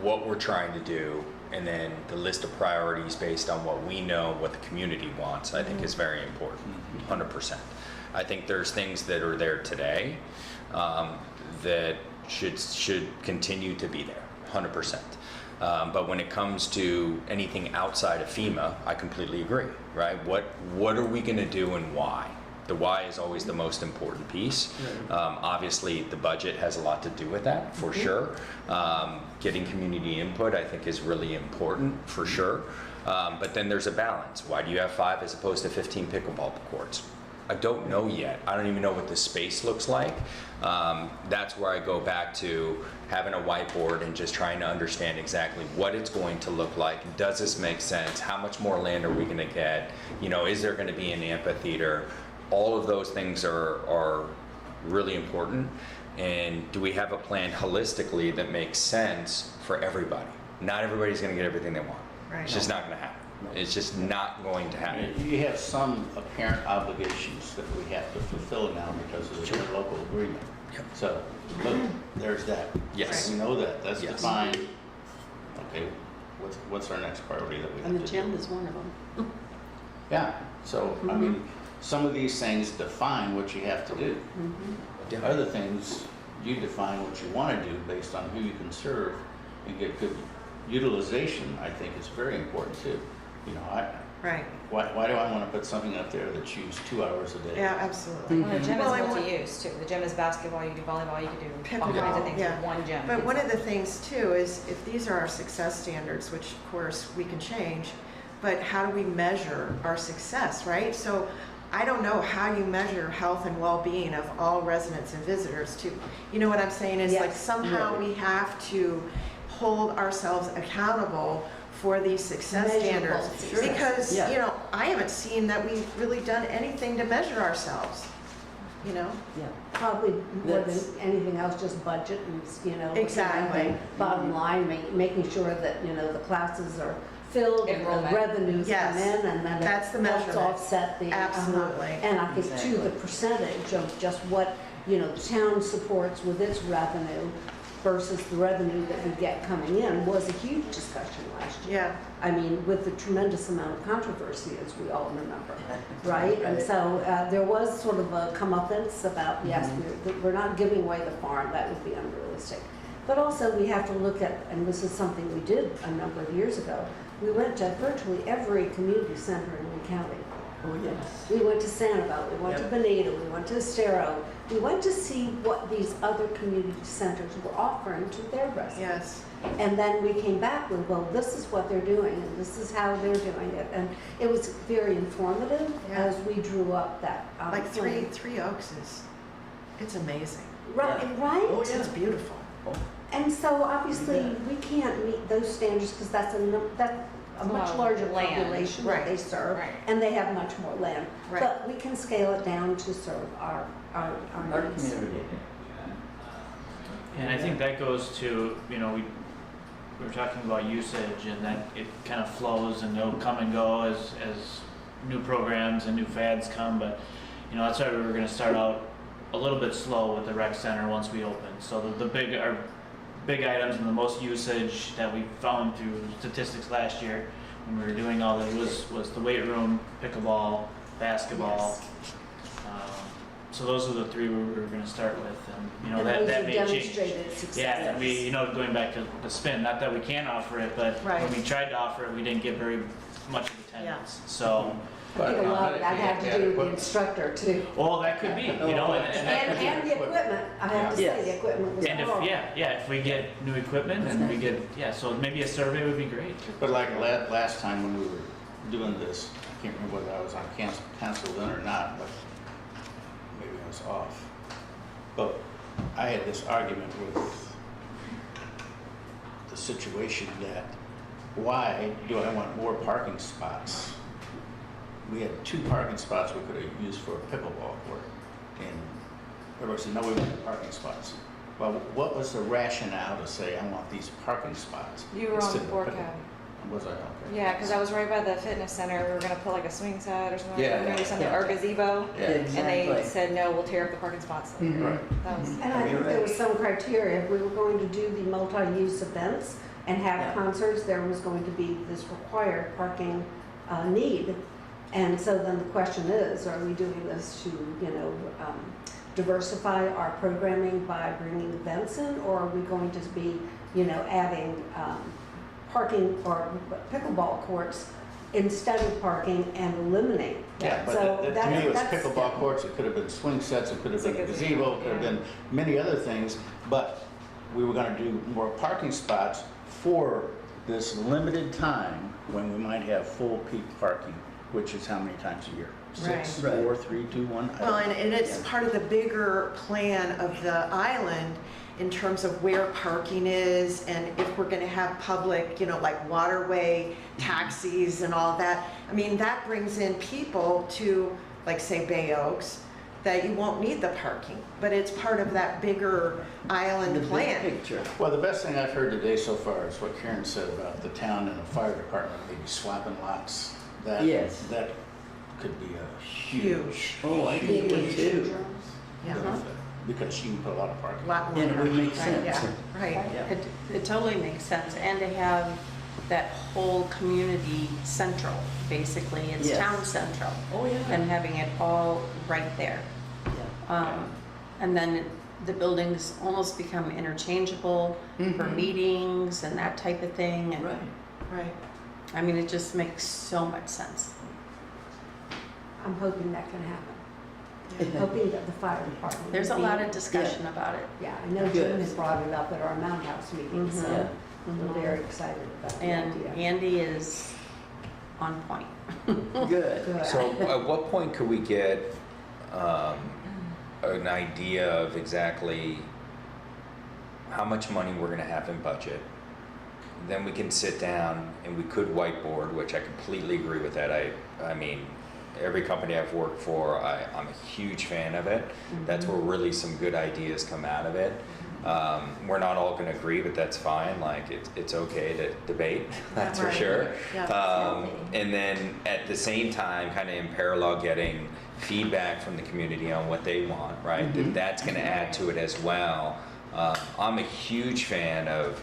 what we're trying to do, and then the list of priorities based on what we know, what the community wants, I think is very important, 100%. I think there's things that are there today that should continue to be there, 100%. But when it comes to anything outside of FEMA, I completely agree, right? What are we gonna do and why? The why is always the most important piece. Obviously, the budget has a lot to do with that, for sure. Getting community input, I think, is really important, for sure. But then there's a balance. Why do you have 5 as opposed to 15 pickleball courts? I don't know yet. I don't even know what the space looks like. That's where I go back to having a whiteboard and just trying to understand exactly what it's going to look like. Does this make sense? How much more land are we going to get? You know, is there going to be an amphitheater? All of those things are really important. And do we have a plan holistically that makes sense for everybody? Not everybody's going to get everything they want. Right. It's just not going to happen. It's just not going to happen. You have some apparent obligations that we have to fulfill now because of the interlocal agreement. Yep. So, look, there's that. Yes. We know that, that's Yes. defined. Okay, what's our next priority that we have And to the do? gym is one of them. Yeah, so, I mean, some of these things define what you have to do. Yeah. Other things, you define what you want to do based on who you can serve and get good utilization, I think is very important too. You know, Right, why do I want to put something up there that's used 2 hours a day? yeah, absolutely. Well, the gym Well, I is want- multi-use too. The gym is basketball, you do volleyball, you can do all kinds of Pickleball, things yeah. with one gym. But one of the things too is if these are our success standards, which of course we can change, but how do we measure our success, right? So I don't know how you measure health and well-being of all residents and visitors too. You know what I'm saying? Is like Yes, somehow we have to hold ourselves accountable for these success Measurable standards. success. Because, Yeah. you know, I haven't seen that we've really done anything to measure ourselves, you know? Yeah, probably more than That's- anything else, just budget and, you know. Exactly. Bottom line, making sure that, you know, the classes are filled and the Enrollment. revenues come Yes. in and then That's the it helps measurement. offset the. Absolutely. And I think too, Exactly. the percentage of just what, you know, the town supports with its revenue versus the revenue that we get coming in was a huge discussion last year. Yeah. I mean, with the tremendous amount of controversy, as we all remember, right? And so there was sort of a comeuppance about, yes, we're not giving away the farm, that would be unrealistic. But also we have to look at, and this is something we did a number of years ago, we went to virtually every community center in Lee County Oh, yes. We went to Sanibel, we went to Yep. Bonita, we went to Estero. We went to see what these other community centers were offering to their residents. Yes. And then we came back with, well, this is what they're doing, and this is how they're doing it. And it was very informative Yeah. as we drew up that Like plan. Three Oaks it's amazing. Right, Yeah. right? Oh, yeah. It's beautiful. And so obviously, Yeah. we can't meet those standards because that's a much Well, larger land. population that they Right. serve, Right. and they have much more land. Right. But we can scale it down to serve our Our needs. community. And I think that goes to, you know, we were talking about usage and that it kind of flows and they'll come and go as new programs and new fads come, but, you know, that's why we were gonna start out a little bit slow with the rec center once we open. So our big items and the most usage that we found through statistics last year when we were doing all that was the weight room, pickleball, basketball. Yes. So those are the three we were gonna start with, and, you know, And that those may have change. demonstrated success. Yeah, and we, you know, going back to the spin, not that we can't offer it, but when Right. we tried to offer it, we didn't get very much of attendance. So, I think a lot of that But had to do with the instructor too. well, that could be, you know, and that could be. And the equipment, I have to say, Yes. the equipment was And if, horrible. if we get new equipment and we get, so maybe a survey would be great. But like last time when we were doing this, I can't remember whether I was on council then or not, but maybe I was off. But I had this argument with the situation that why do I want more parking spots? We had 2 parking spots we could have used for a pickleball court. And everybody said, no, we want parking spots. Well, what was the rationale to say, I want these parking spots? You were on instead of BORCAB. pickle-" Was I? Okay. Yeah, because I was right by the fitness center. We were gonna put like a swing set or something, Yeah, maybe yeah, something, yeah. or gazebo. Yeah. And they Exactly. said, no, we'll tear up the parking spots. Mhm. Right. That was, And I think there was some criteria, if we were going to do the multi-use events and Yeah. have concerts, there was going to be this required parking need. And so then the question is, are we doing this to, diversify our programming by bringing events in? Or are we going to be, adding parking or pickleball courts instead of parking and eliminate? Yeah, but So to that's- me, it was that's- pickleball courts, it could have been swing sets, it could have It's a been a gazebo, gazebo, it could have yeah. been many other things, but we were gonna do more parking spots for this limited time when we might have full peak parking, which is how many times a year? 6, Right. 4, 3, 2, 1? Well, and it's Yeah. part of the bigger plan of the island in terms of where parking is and if we're gonna have public, like waterway taxis and all that. I mean, that brings in people to, like, say, Bay Oaks, that you won't need the parking, but it's part of that bigger The island big plan. picture. Well, the best thing I've heard today so far is what Karen said about the town and the fire department maybe swapping lots. Yes. That could be a huge Oh, I think it would too. Yeah, benefit, because you can put a lot of parking. lot more. And it would make Right, sense. Yeah, right. Yeah. It totally makes sense, and to have that whole community central, basically, it's Yes. town central, Oh, yeah. and having it all right there. Yeah. And then the buildings almost become interchangeable for Mhm. meetings and that type of thing, and, Right. Right. I mean, it just makes so much sense. I'm hoping that can happen. Yeah. Hoping that the fire department. There's a would lot be- of discussion about it, Yeah, I know Good. Jim has brought it up at our Mountain House meeting, so Yeah. we're very excited about the and idea. Andy is on point. Good. Good. So at what point could we get an idea of exactly how much money we're gonna have in budget? Then we can sit down and we could whiteboard, which I completely agree with that. I mean, every company I've worked for, I'm a huge fan of it. That's where really some good ideas come out of it. We're not all gonna agree, but that's fine. Like, it's okay to debate, that's for Right. sure. Yeah. And then at the same time, kind of in parallel, getting feedback from the community on what they want, right? That's gonna add to it as well. I'm a huge fan of,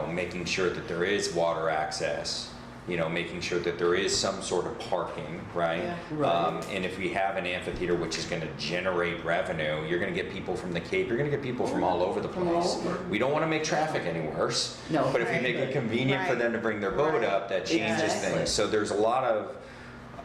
making sure that there is water access, making sure that there is some sort of parking, right? Yeah. Right. And if we have an amphitheater which is gonna generate revenue, you're gonna get people from the Cape, you're gonna get people from all over the From all place. over. We don't wanna make traffic any worse. No. But if you make it convenient for Right. them to bring their boat Right. up, that changes Exactly. things. So there's a lot of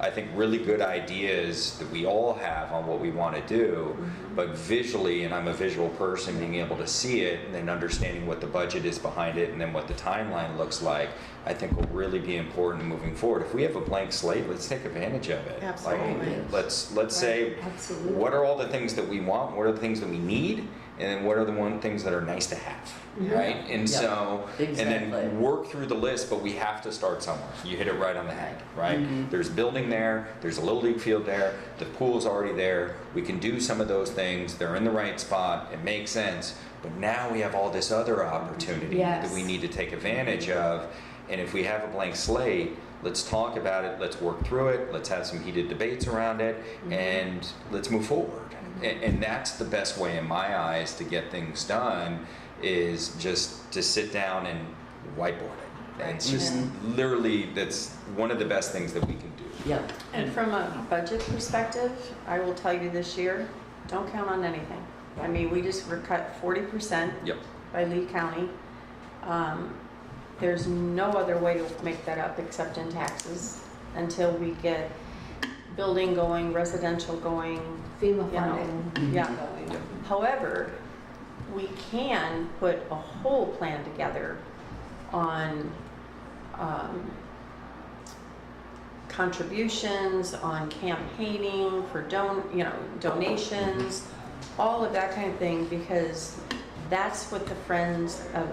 I think, really good ideas that we all have on what we want to do, but visually, and I'm a visual person, being able to see it and then understanding what the budget is behind it and then what the timeline looks like, I think will really be important moving forward. If we have a blank slate, let's take advantage of it. Absolutely. Like, let's say, Absolutely. what are all the things that we want? What are the things that we need? And then what are the things that are nice to have, right? And Yeah, so, and exactly. then work through the list, but we have to start somewhere. You hit it right on the head, right? There's building there, there's a little league field there, the pool's already there. We can do some of those things. They're in the right spot. It makes sense. But now we have all this other opportunity that we need to take advantage of. And if we have a blank slate, let's talk about it, let's work through it, let's have some heated debates around it, and let's move forward. And that's the best way in my eyes to get things done, is just to sit down and whiteboard it. And it's just literally, that's one of the best things that we can do. Yeah. And from a budget perspective, I will tell you this year, don't count on anything. I mean, we just were cut 40% Yep. by Lee County. There's no other way to make that up except in taxes until we get building going, residential going, FEMA you know, funding. yeah. However, we can put a whole plan together on contributions, on campaigning for donations, all of that kind of thing, because that's what the Friends of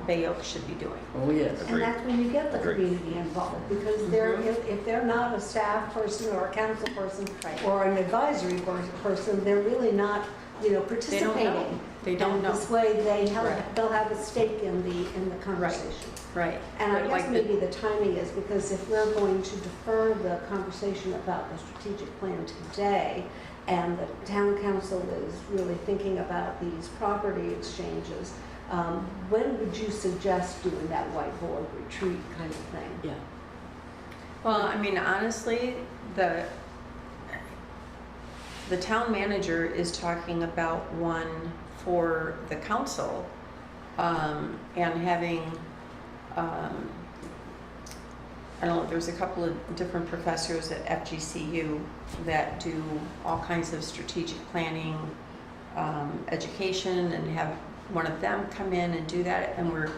Bay Oak should be doing. Oh, yes. And that's when you get the Agreed. community involved, because they're, if they're not a staff person or a council person or an advisory person, they're really not, participating. They don't know. And this way, Right. they'll have a stake in the conversation. Right. And I But guess like maybe the timing is, because if we're going to defer the conversation about the strategic plan today, and the town council is really thinking about these property exchanges, when would you suggest doing that whiteboard retreat kind of thing? Yeah. Well, I mean, honestly, the town manager is talking about one for the council, and having, I don't know, there's a couple of different professors at FGCU that do all kinds of strategic planning, education, and have one of them come in and do that, and we're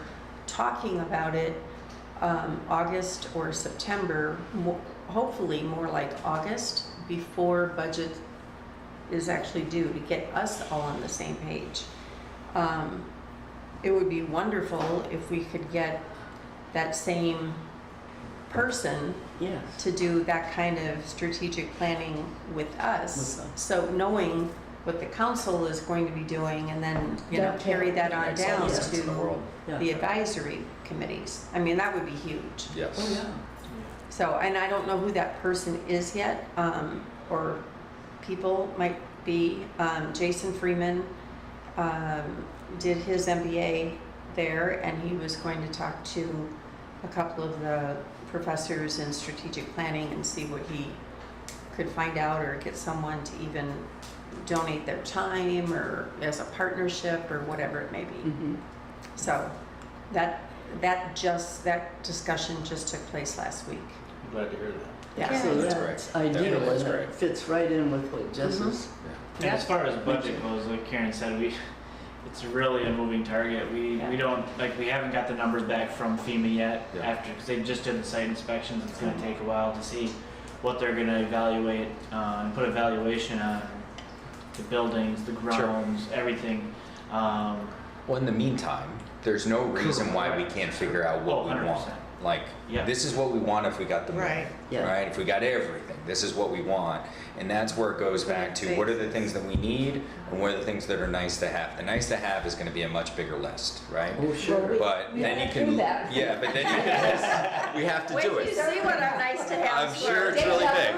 talking about it August or September, hopefully more like August, before budget is actually due, to get us all on the same page. It would be wonderful if we could get that same person Yes. to do that kind of strategic planning with us. So knowing what the council is going to be doing, and then, carry that on Makes all down the sense in the to world. Yeah. the advisory committees. I mean, that would be huge. Oh, Yes. yeah. So, and I don't know who that person is yet, or people might be. Jason Freeman did his MBA there, and he was going to talk to a couple of the professors in strategic planning and see what he could find out, or get someone to even donate their time, or as a partnership, or whatever it may be. Mm-hmm. So that discussion just took place last week. I'm glad to hear that. Yeah. So that's that's great. ideal, That's and great. it fits right in with what Jess is. And as far as budget goes, like Karen said, it's really a moving target. We don't, we haven't got the numbers back from FEMA yet, Yeah. because they just did the site inspections. It's gonna take a while to see what they're gonna evaluate, and put a valuation on the buildings, the grounds, everything. Well, in the meantime, there's no reason why we can't figure out what we 100%. want. Like, Yeah. this is what we want if we got the money. Right. Yeah. Right? If we got everything, this is what we want. And that's where it goes back to, what are the things that we need and what are the things that are nice to have? The nice to have is gonna be a much bigger list, right? Oh, sure. But we then you have to can, do that. yeah, but then you can, we have to Wait do till you it. see what our nice to have I'm sure it's really big.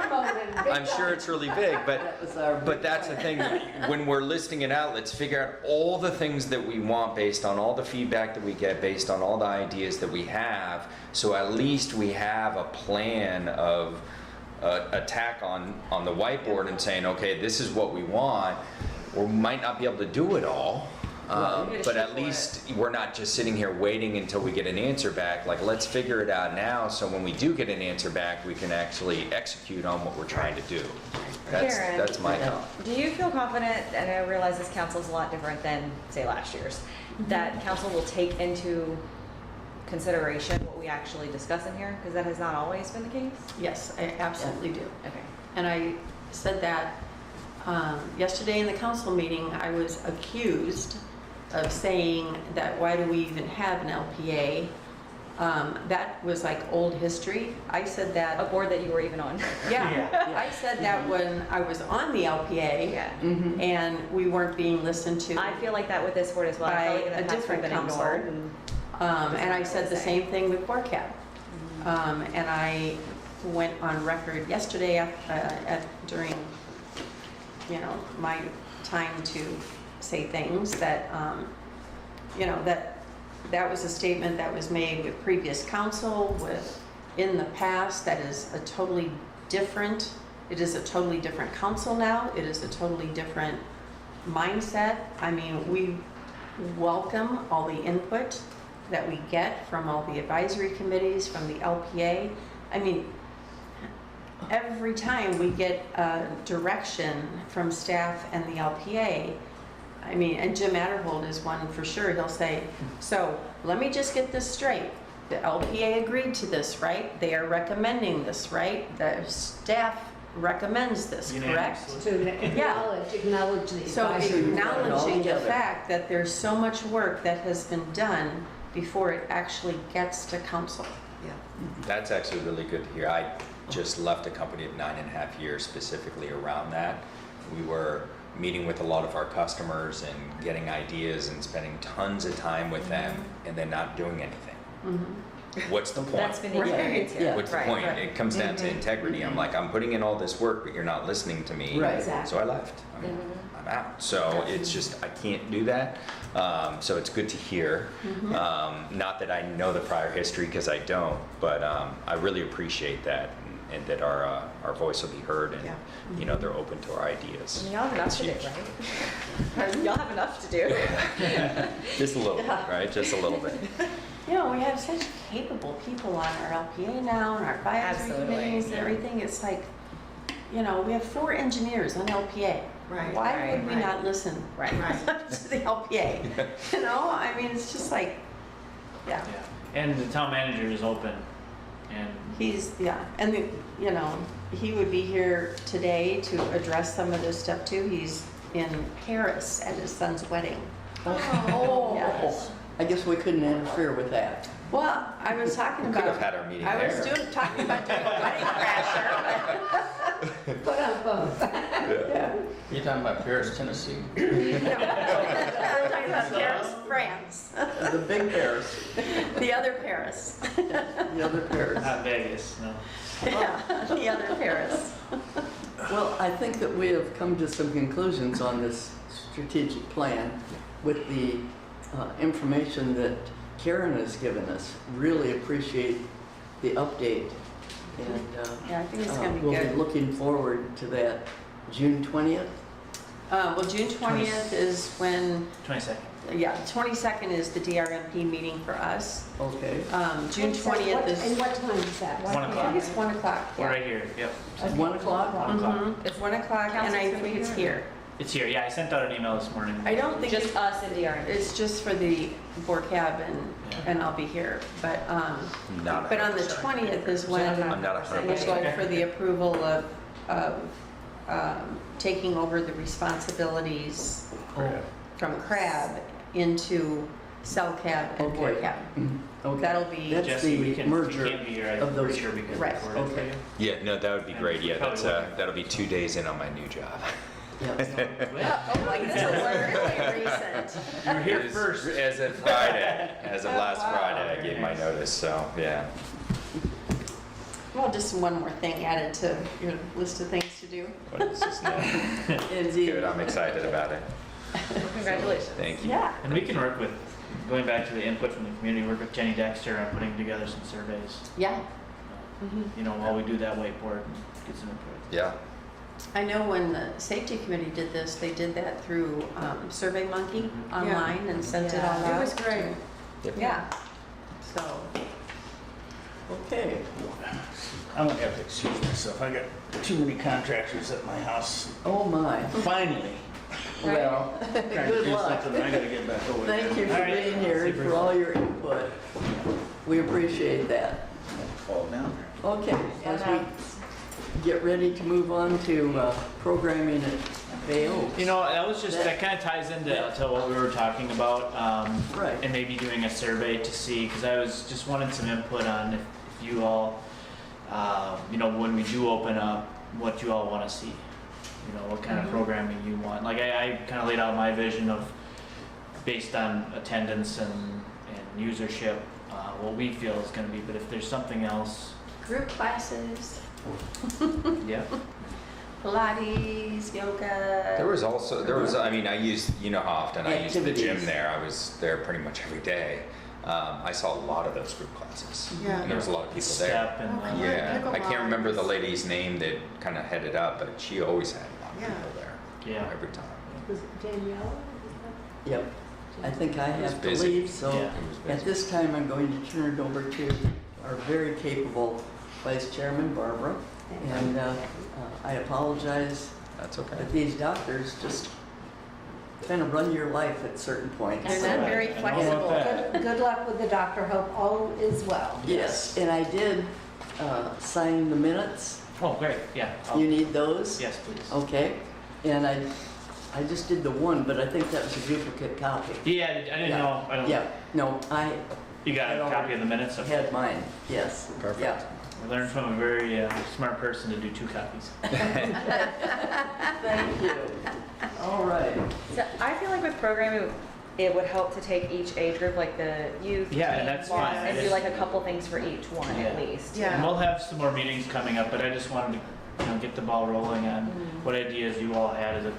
I'm sure big. it's really big, but That was our. but that's the thing, when we're listing it out, let's figure out all the things that we want based on all the feedback that we get, based on all the ideas that we have, so at least we have a plan of attack on the whiteboard and saying, okay, this is what we want. We might not be able to do it all, Well, you gotta But shoot at for least we're not just sitting here waiting until we get an answer back. Like, let's figure it out now, so when we do get an answer back, we can actually execute on what we're trying to do. Karen. That's my Yeah. thought. Do you feel confident, and I realize this council's a lot different than, say, last year's, that council will take into consideration what we actually discuss in here? Because that has not always been the case. Yes, I absolutely do. Okay. And I said that yesterday in the council meeting. I was accused of saying that why do we even have an LPA? That was like old history. I said A that, board that you were even on. yeah, I said that when I was on the LPA Yeah. Mhm. and we weren't being listened to. I feel like that with this board as well. I feel like in By the a past we've different been council. ignored. And And I said the same thing with BORCAB. And I went on record yesterday during, my time to say things that, that was a statement that was made with previous council, in the past, that is a totally different, it is a totally different council now. It is a totally different mindset. I mean, we welcome all the input that we get from all the advisory committees, from the LPA. I mean, every time we get direction from staff and the LPA, I mean, and Jim Adderhold is one for sure, he'll say, so let me just get this straight. The LPA agreed to this, right? They are recommending this, right? The staff recommends this, correct? Unanimously. To acknowledge the So advisory. acknowledging the together. fact that there's so much work that has been done before it actually gets to council. That's actually really good to hear. I just left a company of 9.5 years specifically around that. We were meeting with a lot of our customers and getting ideas and spending tons of time with them and then not doing anything. What's the point? that's been the Right. experience here. Yeah. What's the Right, point? right. It comes down to integrity. I'm like, I'm putting in all this work, but you're not listening to me. Right. Exactly. So I left. I'm out. So it's just, I can't do that. So it's good to hear. Not that I know the prior history, because I don't, but I really appreciate that, and that our voice will be heard, and they're open to our ideas. And y'all have enough to do, right? Y'all have enough to do. Just a little bit, right? Just a little bit. We have such capable people on our LPA now and our advisory Absolutely, committees and yeah. everything. It's like, we have 4 engineers on LPA. Right. Why Right, would we right. not listen Right. to the LPA? I mean, it's just like, yeah. Yeah. And the town manager is open, and And he would be here today to address some of this stuff too. He's in Paris at his son's wedding. Oh, Yes. I guess we couldn't interfere with that. Well, I was talking We about. could have had our meeting I was there. talking about doing a wedding crasher, Put on both. You're talking about Paris, Tennessee? but I'm talking about Paris, France. The big Paris, The other Paris. the other Paris. not Vegas, no. Yeah, the other Paris. Well, I think that we have come to some conclusions on this strategic plan with the information that Karen has given us. Really appreciate the update. And Yeah, I think it's gonna be we'll be good. looking forward to that June 20th. Well, June 20th is when, 22nd. 22nd is the DRMP meeting for us. Okay. June 20th And is, what time is that? 1 I o'clock. think it's 1 o'clock. We're Yeah. right here, yep. 1 o'clock? 1 o'clock. It's 1 o'clock, and I Council's gonna think be it's here? here. It's here, yeah, I sent out an email this morning. I don't think Just us and DRN. it's just for the BORCAB, and I'll be here, but on the 20th is when I'm not 100%. we'll go for the approval of taking over the responsibilities Oh, from CRAB into CellCAB and okay. BORCAB. Okay. That'll be, That's Jesse, the we can, merger you can't be here, of I'm those- pretty sure we can Right. record it for Okay. you. Yeah, no, that would be great. Yeah, that'll be 2 days in on my new job. Yeah. oh, like this is really recent. You were here As- first. As of Friday, as of last Friday, I gave my notice, so, yeah. Well, just one more thing added to your list of things to do. But it's just, Indeed. good, I'm excited about it. Congratulations. Thank you. Yeah. And we can work with, going back to the input from the community, work with Jenny Dexter on putting together some surveys. Yeah. While we do that whiteboard and get some input. Yeah. I know when the safety committee did this, they did that through SurveyMonkey online and sent it all Yeah. out. It was great. Yeah. So, Okay. I'm gonna have to excuse myself. I got too many contractors at my house. Oh, my. Finally, Well, trying to good do luck. something, I gotta get back over there. Thank you for All right. being here and for all your input. We appreciate that. Fall down there. Okay, as we get ready to move on to programming at Vail. You know, that was just, that kind of ties into to what we were talking about, Right. and maybe doing a survey to see, because I was just wanting some input on if you all, you know, when we do open up, what you all want to see. You know, what kind of programming you want. Like I kind of laid out my vision of, based on attendance and usership, what we feel is going to be. But if there's something else, group classes, yeah. Pilates, yoga. There was, I mean, I used, you know how often I used the gym Activities. there. I was there pretty much every day. I saw a lot of those group classes. Yeah. And there was a lot of people there. Step and Okay. Yeah, I can't Pickleball. remember the lady's name that kind of headed up, but she always had a lot of Yeah. people there. Yeah. Every time. Was it Danielle? Yep. I think I It was have to busy. leave, so Yeah. It was at busy. this time, I'm going to turn it over to our very capable Vice Chairman, Barbara. And I apologize That's okay. that these doctors just kind of run your life at certain points. They're not very I know about flexible. that. Good luck with the doctor. Hope all is well. Yes, and I did sign the minutes. Oh, great. Yeah. You need those? Yes, please. Okay, and I just did the one, but I think that was a duplicate copy. Yeah, I didn't Yeah. know. I don't. Yeah, no, I You got a I copy of the minutes? Okay. had mine, yes. Perfect. Yeah. I learned from a very smart person to do 2 copies. Thank you. All right. So I feel like with programming, it would help to take each age group, like the youth, Yeah, teen, that's lost, fine. and I do just- like a couple things for each one at Yeah. least. Yeah. And we'll have some more meetings coming up, but I just wanted to, you know, get the ball rolling on what ideas you all had as the,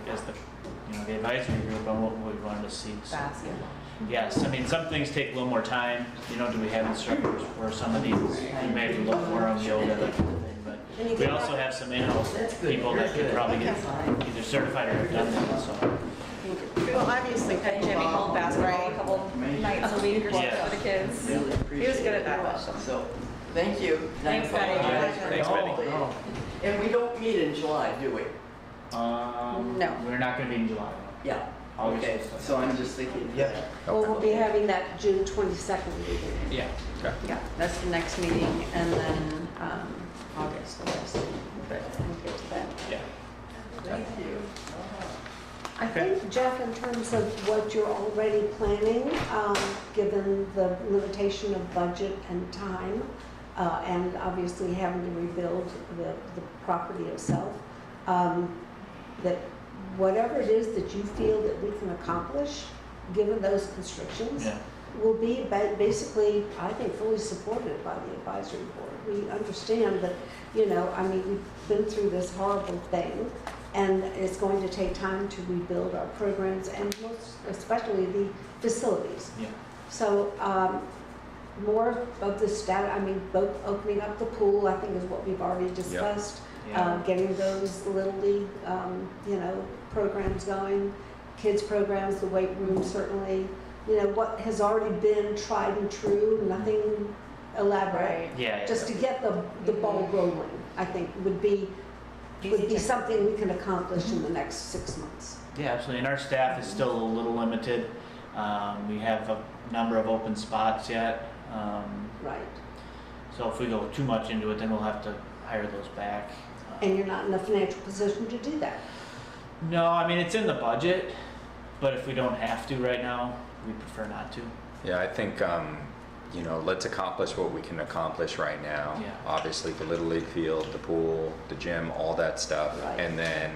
you know, the advisory group on what we wanted to see. So, Basketball. yes, I mean, some things take a little more time. You know, do we have instructors for some of these? You may have to look for them, yoga, that kind of thing. But we also have some in-house people that could probably get either certified or have done that, so. Well, obviously Had Jimmy pickleball, hold basketball right? a couple nights a week or something Yeah. for the kids. Really He was appreciate good at that. it. So, thank you. Thanks, Betty. Thanks, Betty. Oh, and we don't meet in July, do we? No. We're not gonna be in July. Yeah. August Okay, is the- so I'm just thinking, yeah. Well, we'll be having that June 22nd meeting. Yeah. Yeah, that's the next meeting, and then August, the rest. But we'll get to that. Yeah. Thank you. I think, Jeff, in terms of what you're already planning, given the limitation of budget and time, and obviously having to rebuild the property itself, that whatever it is that you feel that we can accomplish, given those constrictions, Yeah. will be basically, I think, fully supported by the advisory board. We understand that, you know, I mean, we've been through this horrible thing, and it's going to take time to rebuild our programs and most especially the facilities. Yeah. So more of the status, I mean, both opening up the pool, I think is what we've already discussed. Yeah. Getting those Little League, you know, programs going, kids programs, the weight room certainly, you know, what has already been tried and true, nothing elaborate. Yeah. Just to get the ball rolling, I think would be something we can accomplish in the next 6 months. Yeah, absolutely. And our staff is still a little limited. We have a number of open spots yet. Right. So if we go too much into it, then we'll have to hire those back. And you're not in a financial position to do that. No, I mean, it's in the budget, but if we don't have to right now, we prefer not to. Yeah, I think, you know, let's accomplish what we can accomplish right now. Yeah. Obviously, the Little League field, the pool, the gym, all that stuff. Right. And then,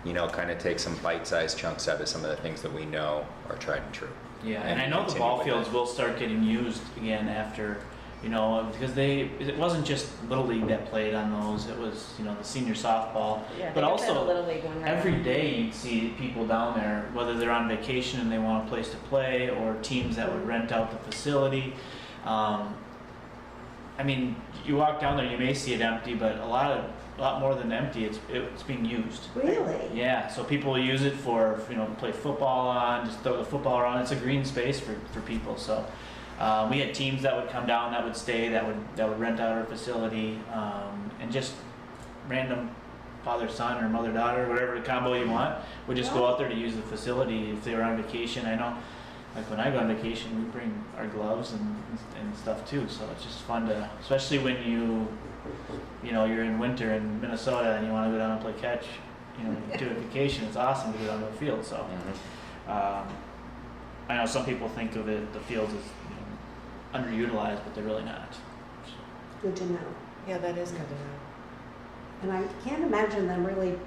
you know, kind of take some bite-sized chunks out of some of the things that we know are tried and true. Yeah, And and I know the continue ball with fields it. will start getting used again after, you know, because it wasn't just Little League that played on those, it was, you know, the senior softball. Yeah, But they could play the also, Little League one right every now. day you'd see people down there, whether they're on vacation and they want a place to play, or teams that would rent out the facility. I mean, you walk down there, you may see it empty, but a lot a lot more than empty. It's being used. Really? Yeah, so people use it for, play football on, just throw the football around. It's a green space for people. So we had teams that would come down, that would stay, that would rent out our facility, and just random father-son or mother-daughter, whatever combo you want, would just go out there to use the facility if they were on vacation. I know, like when I go on vacation, we bring our gloves and stuff too. So it's just fun to, especially when you're in winter in Minnesota and you want to go down and play catch, do a vacation. It's awesome to go down to the field. So I know some people think of it, the fields as underutilized, but they're really not. Good to know. Yeah, that is good to know. And I can't imagine them really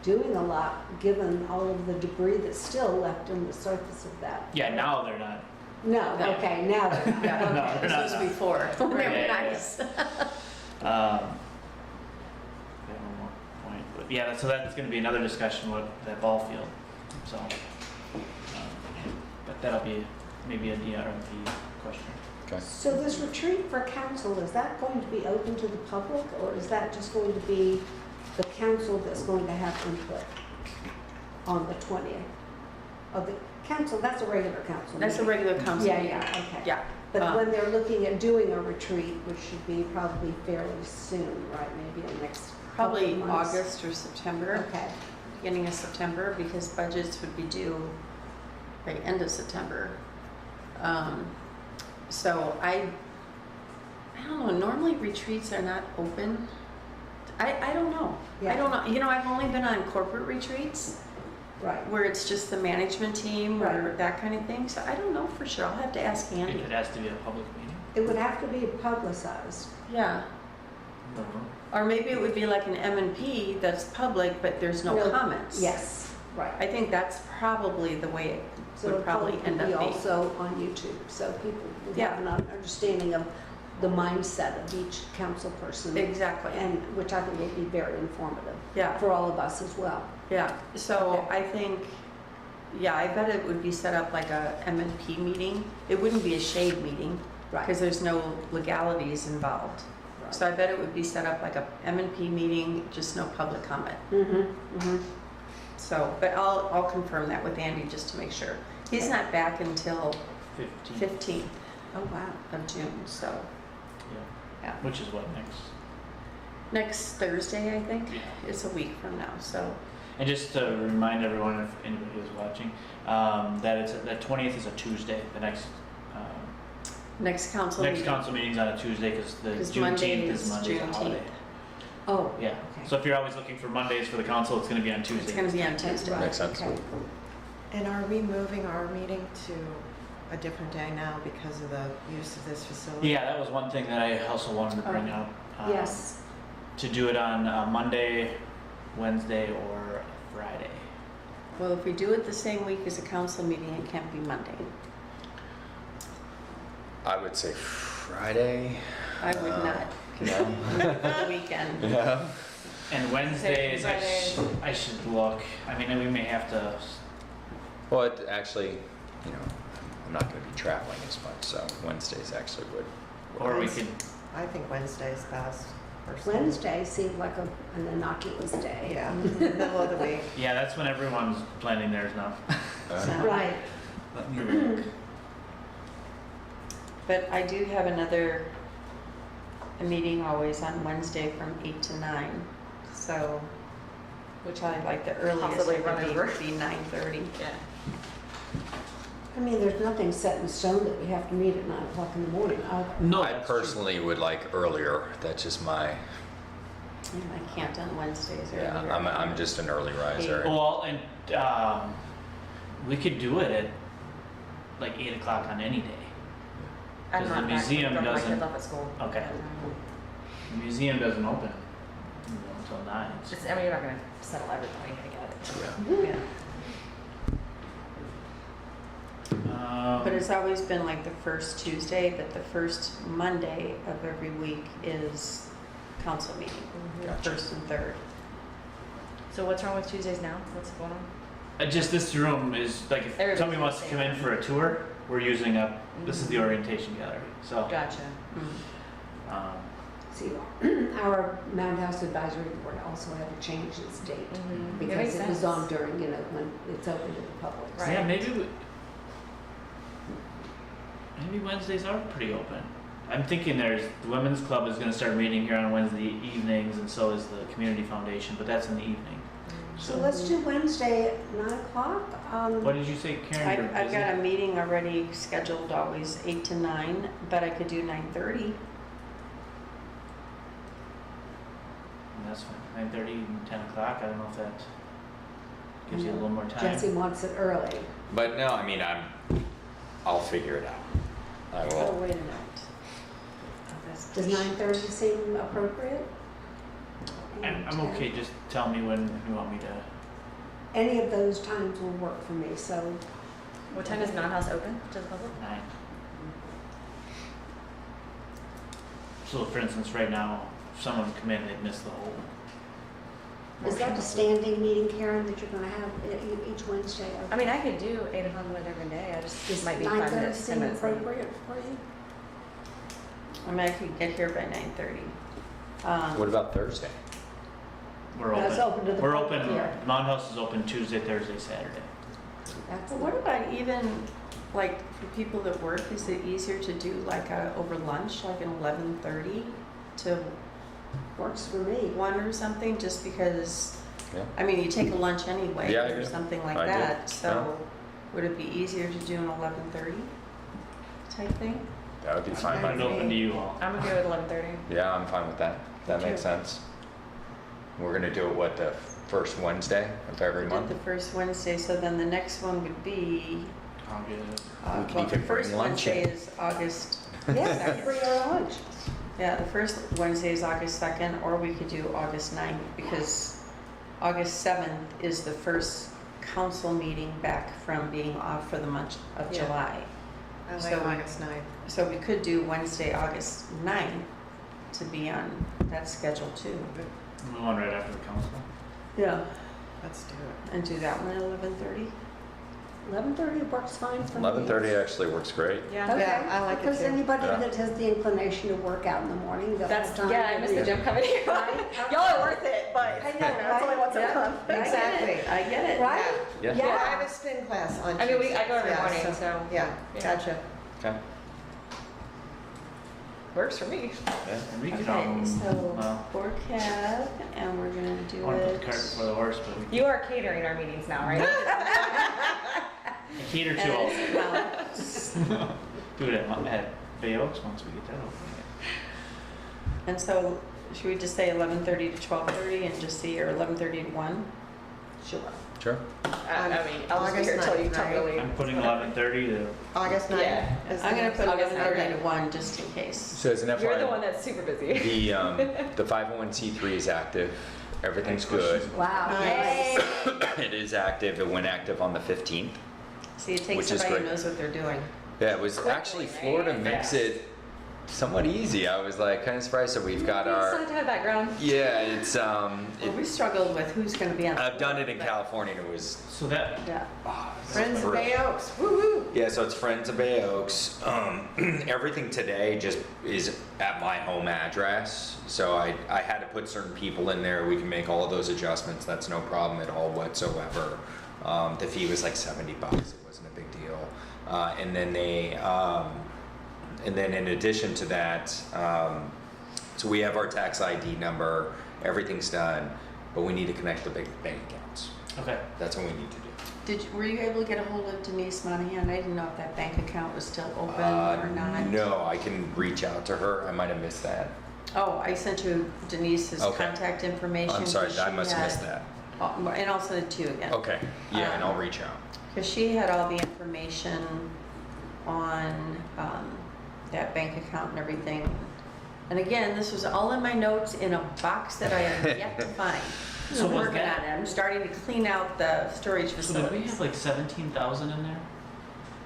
doing a lot, given all of the debris that's still left in the surface of that. Yeah, now they're not. No, No. okay, now they're not. Yeah, No, this no, was no. before. They were Yeah. nice. We have one more point, but yeah, so that's going to be another discussion with that ball field. So, but that'll be maybe a DRMP question. Okay. So this retreat for council, is that going to be open to the public, or is that just going to be the council that's going to have input on the 20th? Of the council, that's a regular council That's a meeting. regular council Yeah, meeting. yeah, okay. Yeah. But when they're looking at doing a retreat, which should be probably fairly soon, right, maybe in the next couple Probably of months? August or September, Okay, beginning of September, because budgets would be due by end of September. So I don't know, normally retreats are not open. I don't know. Yeah. I don't know. I've only been on corporate retreats right. where it's just the management team or Right. that kind of thing. So I don't know for sure. I'll have to ask If Andy. it has to be a public meeting. It would have to be publicized. Yeah. Or maybe it would be like an M&P that's public, but there's no comments. Yes, right. I think that's probably the way it So would it probably end be up being. also on YouTube, so people would Yeah. have an understanding of the mindset of each council person. Exactly. And which I think will be very informative Yeah, for all of us as well. yeah. So I think, yeah, I bet it would be set up like a M&P meeting. It wouldn't be a shade meeting because there's no legalities involved. So I bet it would be set up like a M&P meeting, just no public comment. So, but I'll confirm that with Andy just to make sure. He's not back until 15. 15th Oh, wow. of June, so Yeah. Yeah. Which is what next? next Thursday, I think. Yeah. It's a week from now, so. And just to remind everyone, if anybody is watching, that 20th is a Tuesday. The next Next council next meeting. council meeting's on a Tuesday because the 'Cause Juneteenth Monday is is Monday's a Juneteenth. holiday. Oh, Yeah. okay. So if you're always looking for Mondays for the council, it's going to be on Tuesday. It's gonna be on Tuesday. Right, Makes sense. okay. And are we moving our meeting to a different day now because of the use of this facility? Yeah, that was one thing that I also wanted to bring up. Yes, To do it on Monday, Wednesday, or Friday. Well, if we do it the same week as a council meeting, it can't be Monday. I would say Friday. I would not, because No. the weekend. Yeah. And Wednesdays, Friday. I should look. I mean, we may have to. Well, it actually, I'm not going to be traveling as much, so Wednesdays actually would. Or we could. I think Wednesday is best. personally. Wednesday seemed like an innocuous day. Yeah, middle of the week. Yeah, that's when everyone's planning theirs now. Right. Let me look. But I do have a meeting always on Wednesday from 8 to 9, so, which I like the earliest Possibly it run over. would be 9:30. Yeah. I mean, there's nothing set in stone that we have to meet at 9 o'clock in the morning. No, I personally would like earlier. That's just my, And I can't on Wednesdays yeah, earlier. I'm just an early riser. Well, and we could do it at like 8 o'clock on any day. I'm 'Cause the not back, museum drop my doesn't- kids off at school. Okay. The museum doesn't open until 9. Just, I mean, you're not gonna settle everybody, I get it. Yeah. Yeah. But it's always been like the first Tuesday, but the first Monday of every week is council meeting, Gotcha. first and third. So what's wrong with Tuesdays now? What's going on? Just this room is like if Everybody's somebody wants to the come same. in for a tour, we're using this is the orientation gallery. So Gotcha. um, See, our Mound House Advisory Board also had to change its date Mhm. It because makes it was sense. on during, when it's open to the public. So yeah, maybe Wednesdays are pretty open. I'm thinking the Women's Club is gonna start meeting here on Wednesday evenings, and so is the Community Foundation, but that's in the evening. So let's do Wednesday at 9 o'clock. What did you say, Karen? You're I've busy? got a meeting already scheduled, always 8 to 9, but I could do 9:30. That's fine. 9:30 and 10 o'clock. I don't know if that gives you a little more time. Jesse wants it early. But no, I mean, I'll figure it out. I Oh, will. wait a minute. Oh, that's Does 9:30 seem appropriate? I'm okay. Just tell me when you want me to. Any of those times will work for me, so What time is Mound House open to the public? 9. So, for instance, right now, if someone come in, they'd miss the whole. is that a standing meeting, Karen, that you're gonna have each Wednesday? I mean, I could do 8 o'clock on a different day. I just Is might be 9:30 5 minutes, 10 seem minutes late. appropriate for you? I mean, I could get here by 9:30. What about Thursday? We're open. That's open to the We're public open. here. Mound House is open Tuesday, Thursday, Saturday. That's But what about even, like, for people that work, is it easier to do like over lunch, like an 11:30 to works for me. 1 or something, just because, Yeah. I mean, you take a lunch anyway Yeah, I or do. something like I do. that, so would it be easier to do an 11:30 type thing? That would be fine I'm by gonna me. open to you all. I'm okay with 11:30. Yeah, I'm fine with that. That makes sense. We're gonna do it, what, the first Wednesday of every We did month? the first Wednesday, so then the next one would be, August. We can well, the even bring first lunch Wednesday in. is August Yeah, 2nd. free our lunch. Yeah, the first Wednesday is August 2nd, or we could do August 9th, because August 7th is the first council meeting back from being off for the month of Yeah. July. I like So- August 9th. So we could do Wednesday, August 9th to be on that schedule too, The one right after the council. Yeah. Let's do it. and do that one at 11:30. 11:30 works fine for me. 11:30 actually works great. Yeah. Okay, Yeah, I like it because too. anybody Yeah. that has the inclination to work out in the morning, they'll That's, have time. yeah, I to miss the read. gym coming here. Right? Y'all are worth it, but I know, it's only right? once a Yeah. month. Exactly. I get it. Right? Yeah. Yeah, I have a spin class on I mean, Tuesdays. I go every yeah, morning, so Yeah, Yeah. gotcha. Okay. works for me. Yeah. And we could, Okay, so well, BORCAB, and we're gonna I do want to put it. the cart before the horse, but we You are catering our meetings now, right? cater And to all. it's, Do it at Bay Oaks once we get that open. and so, should we just say 11:30 to 12:30 and just see, or 11:30 to 1? Sure. Sure. I mean, I'll just be here August till you 9th, tell me to right? leave. I'm putting 11:30 to. August 9th. Yeah. is the I'm gonna next- put August 11:30 9th. to 1, just in case. So as an FYI, You're the one that's super busy. the 501c3 is active. Everything's good. Wow. Nice. It is active. It went active on the 15th. See, it takes Which is somebody who great. knows what they're doing. Yeah, it was Quickly, actually right? Florida makes it somewhat easy. I was like kind of surprised. So we've got You just our have to have background. yeah. It's Well, we struggled with who's gonna be on. the I've done board, it in but- California. And it was So that Yeah. Friends of Bay Oaks, woo-hoo. Yeah, so it's Friends of Bay Oaks. Everything today just is at my home address. So I had to put certain people in there. We can make all of those adjustments. That's no problem at all whatsoever. The fee was like $70. It wasn't a big deal. And then and then in addition to that, so we have our tax ID number. Everything's done, but we need to connect the bank accounts. okay. That's what we need to do. Were you able to get a hold of Denise Monahan? I didn't know if that bank account was still open or not. No, I can reach out to her. I might have missed that. Oh, I sent you Denise's Okay. contact information. I'm sorry, 'cause I she must have missed had- that. Oh, and I'll send it to you again. Okay, yeah, and I'll reach out. Because she had all the information on that bank account and everything. And again, this was all in my notes in a box that I have yet to find. So I'm was working that- on it. I'm starting to clean out the storage So did we facilities. have like 17,000 in there?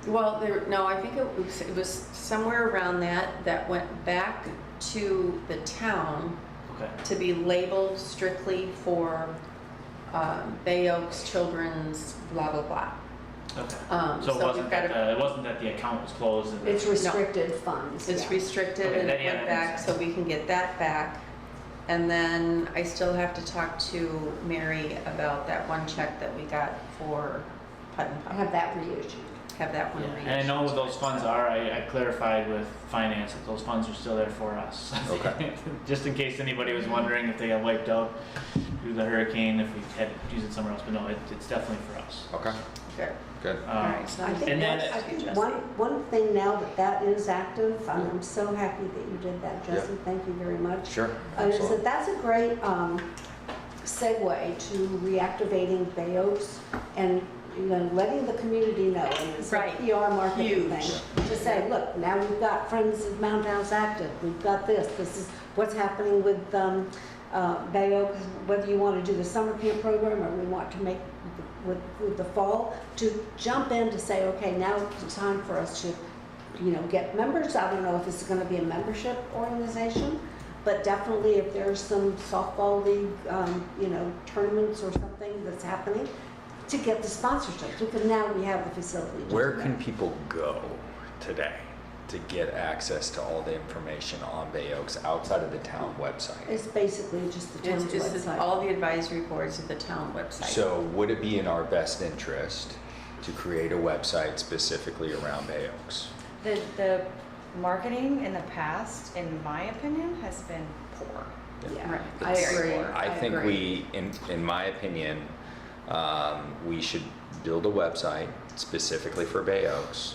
Well, no, I think it was somewhere around that went back to the town Okay. to be labeled strictly for Bay Oaks Children's blah, blah, blah. Okay. So So we've got it wasn't that the account was closed and. It's restricted funds. It's yeah. restricted Okay, and that- it yeah, went that back, makes so we can get that back. And then I still have to talk to Mary about that one check that we got for Put and Pump. Have that reissued. Have that one Yeah, reissued. and I know what those funds are, I clarified with finance that those funds are still there for us. Okay. Just in case anybody was wondering if they got wiped out due to the hurricane, if we had to use it somewhere else, but no, it's definitely for us. Okay, Good. good. All right, so I think, And then- I think one thing now that is active, I'm so happy that you did that, Jesse, thank you very much. Sure. Is Absolutely. that that's a great segue to reactivating Bay Oaks and, you know, letting the community know. And it's Right. a PR marketing Huge. thing. To say, look, now we've got Friends of Mount House active, we've got this is what's happening with Bay Oaks, whether you want to do the summer camp program or we want to make with the fall, to jump in to say, okay, now it's time for us to, you know, get members. I don't know if this is going to be a membership organization, but definitely if there's some softball league, you know, tournaments or something that's happening, to get the sponsorships, because now we have the facility. to do Where that. can people go today to get access to all the information on Bay Oaks outside of the town website? It's basically just the town's It's website. all the advisory boards of the town website. So would it be in our best interest to create a website specifically around Bay Oaks? The marketing in the past, in my opinion, has been poor. Yeah, Right. I agree. I think agree. we, in my opinion, we should build a website specifically for Bay Oaks,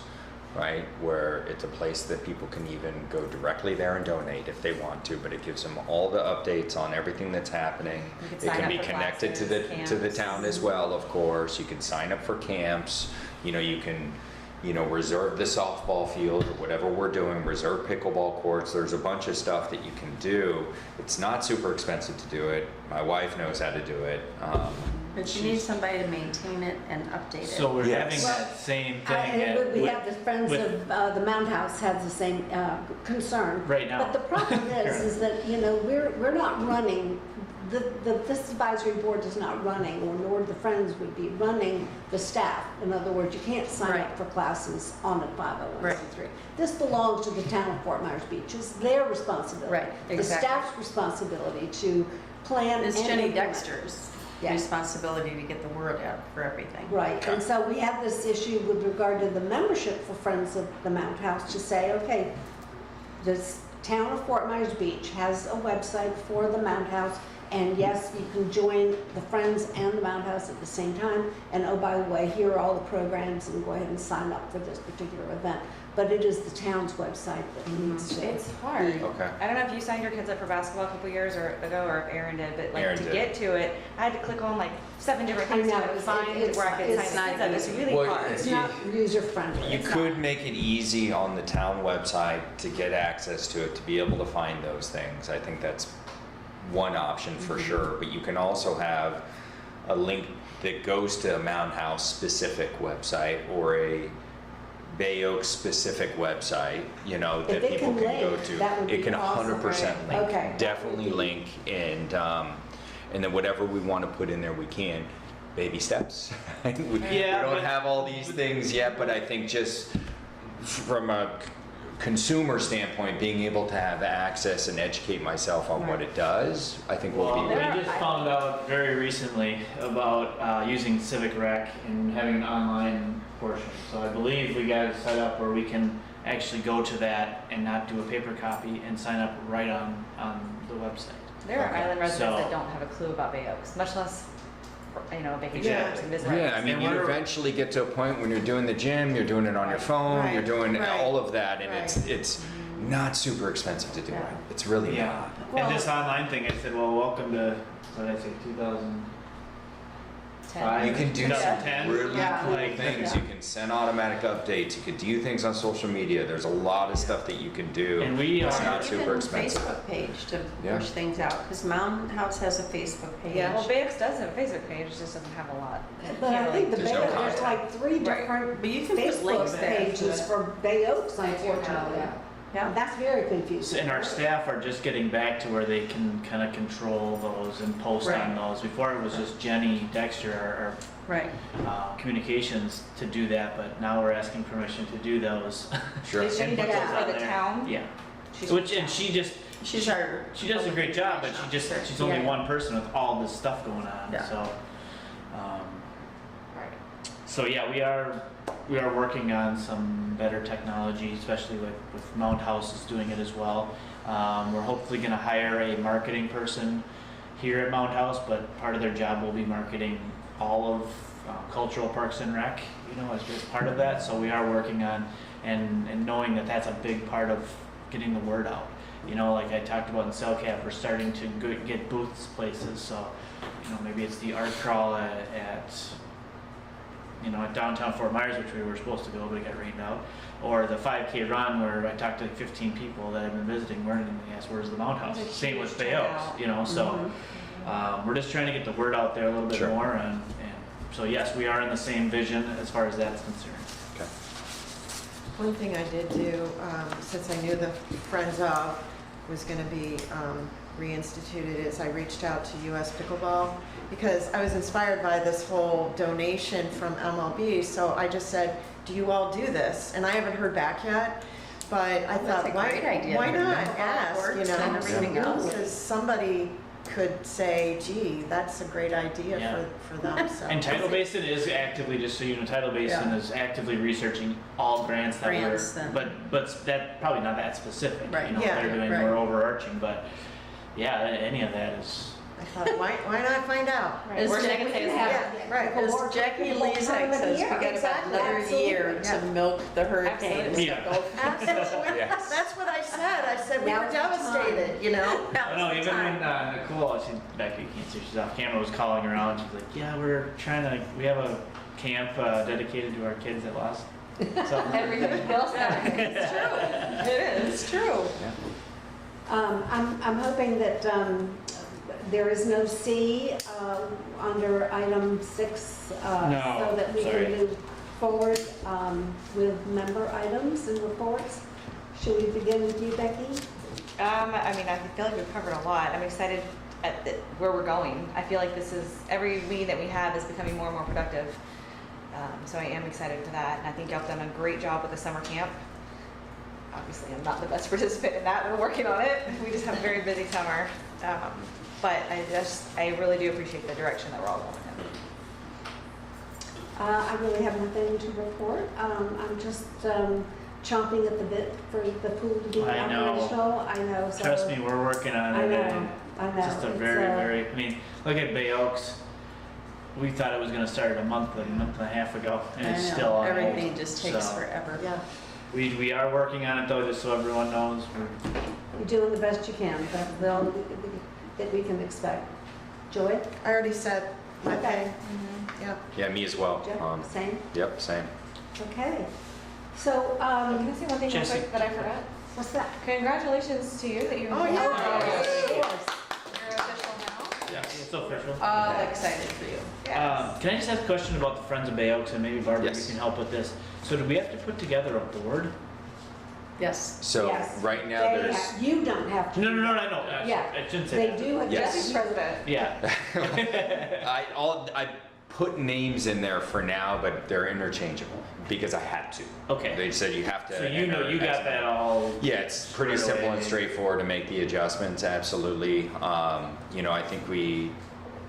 right? Where it's a place that people can even go directly there and donate if they want to, but it gives them all the updates on everything that's happening. You could It sign can up be for connected to classes, the camps. town as well, of course. You can sign up for camps. You know, you can, you know, reserve the softball field or whatever we're doing, reserve pickleball courts. There's a bunch of stuff that you can do. It's not super expensive to do it. My wife knows how to do it. But you need somebody to maintain it and update it. So we're Yes. having that same thing And we with- have the Friends with- of the Mount House has the same concern. right now. But the problem is that, you know, we're not running, this advisory board is not running, or nor the Friends would be running the staff. In other words, you can't sign Right. up for classes on a 501c3. Right. This belongs to the town of Fort Myers Beach. It's their responsibility. Right, exactly. The staff's responsibility to plan and It's Jenny implement. Dexter's Yeah. responsibility to get the word out for everything. Right, and so we have this issue with regard to the membership for Friends of the Mount House to say, okay, this town of Fort Myers Beach has a website for the Mount House, and yes, you can join the Friends and the Mount House at the same time, and oh, by the way, here are all the programs, and go ahead and sign up for this particular event. But it is the town's website that needs to. It's hard. Okay. I don't know if you signed your kids up for basketball a couple years ago, or if Aaron did, but like Aaron to did. get to it, I had to click on like 7 different I things know, to it's- find it's- where I could it's sign not my kids up. It's easy. really Well, hard. It's not user-friendly. You could make it easy on the town website to get access to it, to be able to find those things. I think that's one option for sure, but you can also have a link that goes to a Mountain House specific website or a Bay Oaks specific website, you know, If that it people can can go link, to. that would It be can awesome. 100% link, Okay. definitely link, and then whatever we want to put in there, we can. Baby steps. we Yeah, don't but- have all these things yet, but I think just from a consumer standpoint, being able to have access and educate myself on what it does, I think will Well, be we great. just found out very recently about using Civic Rec and having an online portion. So I believe we got it set up where we can actually go to that and not do a paper copy and sign up right on the website. There are Okay. island residents So- that don't have a clue about Bay Oaks, much less, you know, vacation Yeah. and visit. Yeah, I mean, And you we're- eventually get to a point when you're doing the gym, you're doing it on your phone, you're Right, doing right, all of that, and right. it's not super expensive to do Yeah. it. It's really Yeah. not. And this online thing, I said, well, welcome to, what did I say, 2005? You can do 2010? some really Yeah. cool Like, things. You can send automatic updates. You can do things on social media. There's a lot of stuff that you can do. And we It's are- not super Even expensive. Facebook page to Yeah. push things out, because Mountain House has a Facebook page. Yeah, well, Bay Oaks does have a Facebook page, it just doesn't have a lot. But I think the There's Bay no Oaks, there's contact. like 3 Right. different But you can put links Facebook there. pages for Bay Oaks, unfortunately. Yeah. That's very confusing. And our staff are just getting back to where they can kind of control those and post Right. on those. Before it was just Jenny Dexter, our Right. communications to do that, but now we're asking permission to do those. Sure. Is she And put does those it on for the there. town? Yeah. She's Which, from and town. She's our. she does a great job, but she's only Yeah. one person with all this stuff going on, Yeah. so. Right. So yeah, we are working on some better technology, especially with Mount House is doing it as well. We're hopefully gonna hire a marketing person here at Mount House, but part of their job will be marketing all of cultural parks and rec, you know, as part of that. So we are working on, and knowing that that's a big part of getting the word out. You know, like I talked about in CellCap, we're starting to get booths places, so, you know, maybe it's the art crawl at you know, at downtown Fort Myers, which we were supposed to go, but it got rained out. Or the 5K run where I talked to like 15 people that have been visiting Vernon and they asked, where's the Mount House? That's a Same with huge Bay Oaks, turnout. you know, so we're just trying to get the word out there a little bit Sure. more. And so yes, we are in the same vision as far as that's concerned. Okay. One thing I did do, since I knew the Friends of was going to be reinstituted, is I reached out to US Pickleball because I was inspired by this whole donation from MLB. So I just said, do you all do this? And I haven't heard back yet, but I thought, a great idea. why not Pickleball ask, you courts know? and everything else. Because somebody could say, gee, that's a great idea Yeah. for them, so. And Tidal Basin is actively, just so you know, Tidal Basin Yeah. is actively researching all grants that Grants were, then. but that, probably not that specific. Right. You know, Yeah, they're doing right. more overarching, but yeah, any of that is, I thought, why not find out? As We're Jackie- gonna say is Yeah, right. As Jackie Lezak says, we got about Exactly, another year to absolutely. milk the hurricanes. Absolutely. Yeah. Absolutely, Yes. that's what I said, I said, we Now were is the time. devastated, you know? I know, even when Nicole, Becky can't see, she's off camera, was calling around, she's like, yeah, we have a camp dedicated to our kids that lost something. Everything else happening. It's true. It is. It's true. I'm hoping that there is no C under item 6, No, so that we sorry. can move forward with member items and reports. Should we begin with you, Becky? I mean, I feel like we've covered a lot. I'm excited at where we're going. I feel like every meeting that we have is becoming more and more productive. So I am excited for that. And I think y'all have done a great job with the summer camp. Obviously, I'm not the best participant in that. We're working on it. We just have a very busy summer. But I really do appreciate the direction that we're all going in. I really have nothing to report. I'm just chomping at the bit for the pool to be I know. operational. I know. So Trust me, we're working on I it. know. and I know. It's just a It's, very, I mean, look at Bay Oaks. We thought it was gonna start a month and a half ago, and it's I know, still on hold. everything just takes So, forever. Yeah. We are working on it though, just so everyone knows. You're doing the best you can. That's all that we can expect. Joy? I already said, my Okay. thing, yeah. Yeah, me as well. Jeff? Same? Yep, same. Okay. So, Can I say one thing real Jesse. quick that I forgot? what's that? Congratulations to you that you. Oh, yeah. You're official now. Yes. It's official. All excited for you. Yes. Can I just ask a question about the Friends of Bay Oaks, and maybe Barbara, Yes. you can help with this. So do we have to put together a board? Yes. So Yes. right now They there's, have- You don't have to. No, do no, that. no, I Yeah. shouldn't say They that. do. Yes. Jesse's president. Yeah. I put names in there for now, but they're interchangeable because I had to. Okay. They said you have to. So you know, enter you got X that all. Yeah, it's pretty squared simple away. and straightforward to make the adjustments, absolutely. You know, I think we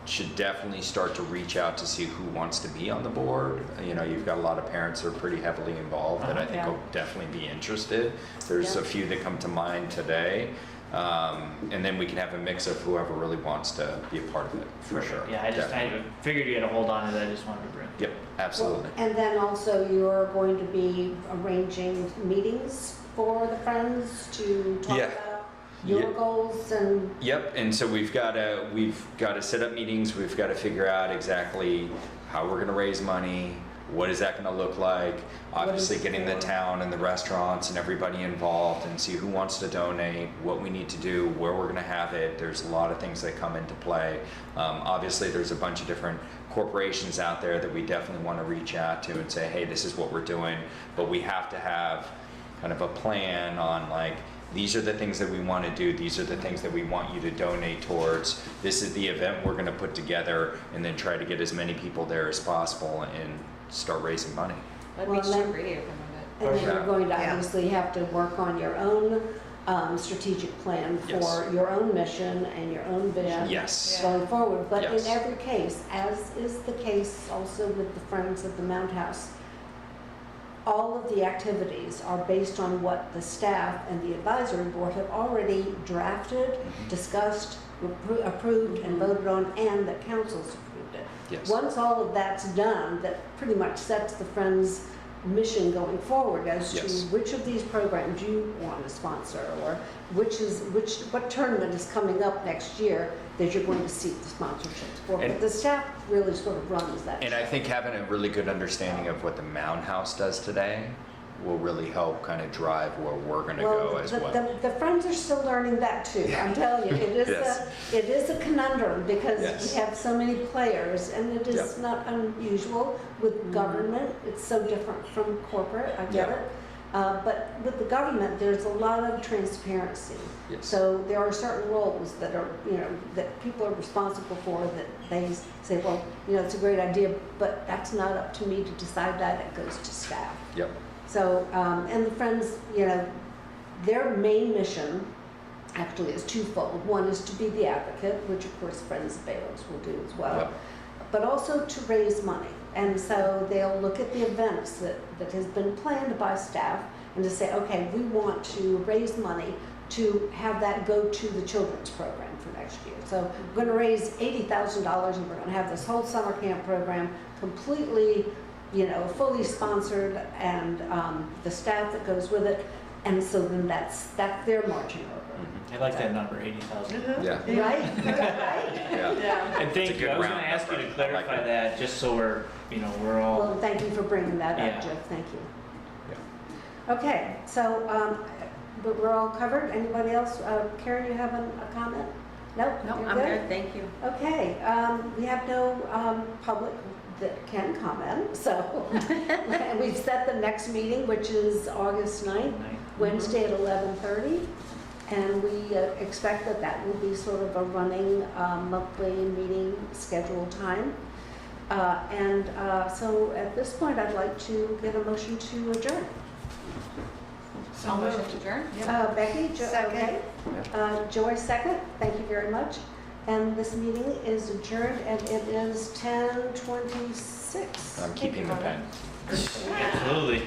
should definitely start to reach out to see who wants to be on the board. You know, you've got a lot of parents that are pretty heavily involved that I think Yeah. will definitely be interested. There's Yeah. a few that come to mind today. And then we can have a mix of whoever really wants to be a part of it, for sure. Yeah, I Definitely. figured you had to hold on to that, I just wanted to bring. Yep, absolutely. And then also you're going to be arranging meetings for the Friends to talk Yeah. about your Yeah. goals and, Yep, and so we've got to set up meetings. We've got to figure out exactly how we're going to raise money. What is that going to look like? Obviously, is it getting the for? town and the restaurants and everybody involved, and see who wants to donate, what we need to do, where we're going to have it. There's a lot of things that come into play. Obviously, there's a bunch of different corporations out there that we definitely want to reach out to and say, hey, this is what we're doing. But we have to have kind of a plan on like, these are the things that we want to do, these are the things that we want you to donate towards, this is the event we're going to put together, and then try to get as many people there as possible and start raising money. That'd Well, be so then- great if we did. And then you're going to Yeah. obviously have to work on your own strategic plan for Yes. your own mission and your own vision Yes. going forward. But in Yes. every case, as is the case also with the Friends of the Mount House, all of the activities are based on what the staff and the advisory board have already drafted, discussed, approved, and voted on, and that council's approved it. Yes. Once all of that's done, that pretty much sets the Friends' mission going forward as Yes. to which of these programs you want to sponsor, or what tournament is coming up next year that you're going to seek the sponsorships for. And- But the staff really sort of runs that. And I think having a really good understanding of what the Mound House does today will really help kind of drive where we're going to go as well. The Friends are still learning that too, I'm telling you. Yes. It is a conundrum because Yes. we have so many players, and it is Yep. not unusual with government. It's so different from corporate, I get Yep. it. But with the government, there's a lot of transparency. Yes. So there are certain roles that are, that people are responsible for, that they say, well, it's a great idea, but that's not up to me to decide that, it goes to staff. Yep. So, and the Friends, their main mission actually is twofold. One is to be the advocate, which of course Friends of Bales will do as well, Yep. but also to raise money. And so they'll look at the events that has been planned by staff and to say, okay, we want to raise money to have that go to the children's program for next year. So we're going to raise $80,000 and we're going to have this whole summer camp program completely, fully sponsored, and the staff that goes with it. And so then that's their marching order. I like that number, 80,000. Yeah. Right? Right? Yeah. And thank It's a you, good I was gonna round ask you number. to I like clarify it. that, just so we're all, Well, thank you for bringing that Yeah. up, Jeff, thank you. Okay, so, but we're all covered, anybody else? Karen, you have a comment? Nope? No, You're I'm good, thank you. Okay, we have no public that can comment, so we've set the next meeting, which is August 9th, Wednesday at 11:30. And we expect that will be sort of a running monthly meeting scheduled time. So at this point, I'd like to get a motion to adjourn. I'll motion to adjourn. Becky, Second. okay. Joy, second. Thank you very much. And this meeting is adjourned, and it is 10:26. I'm keeping the pen. absolutely.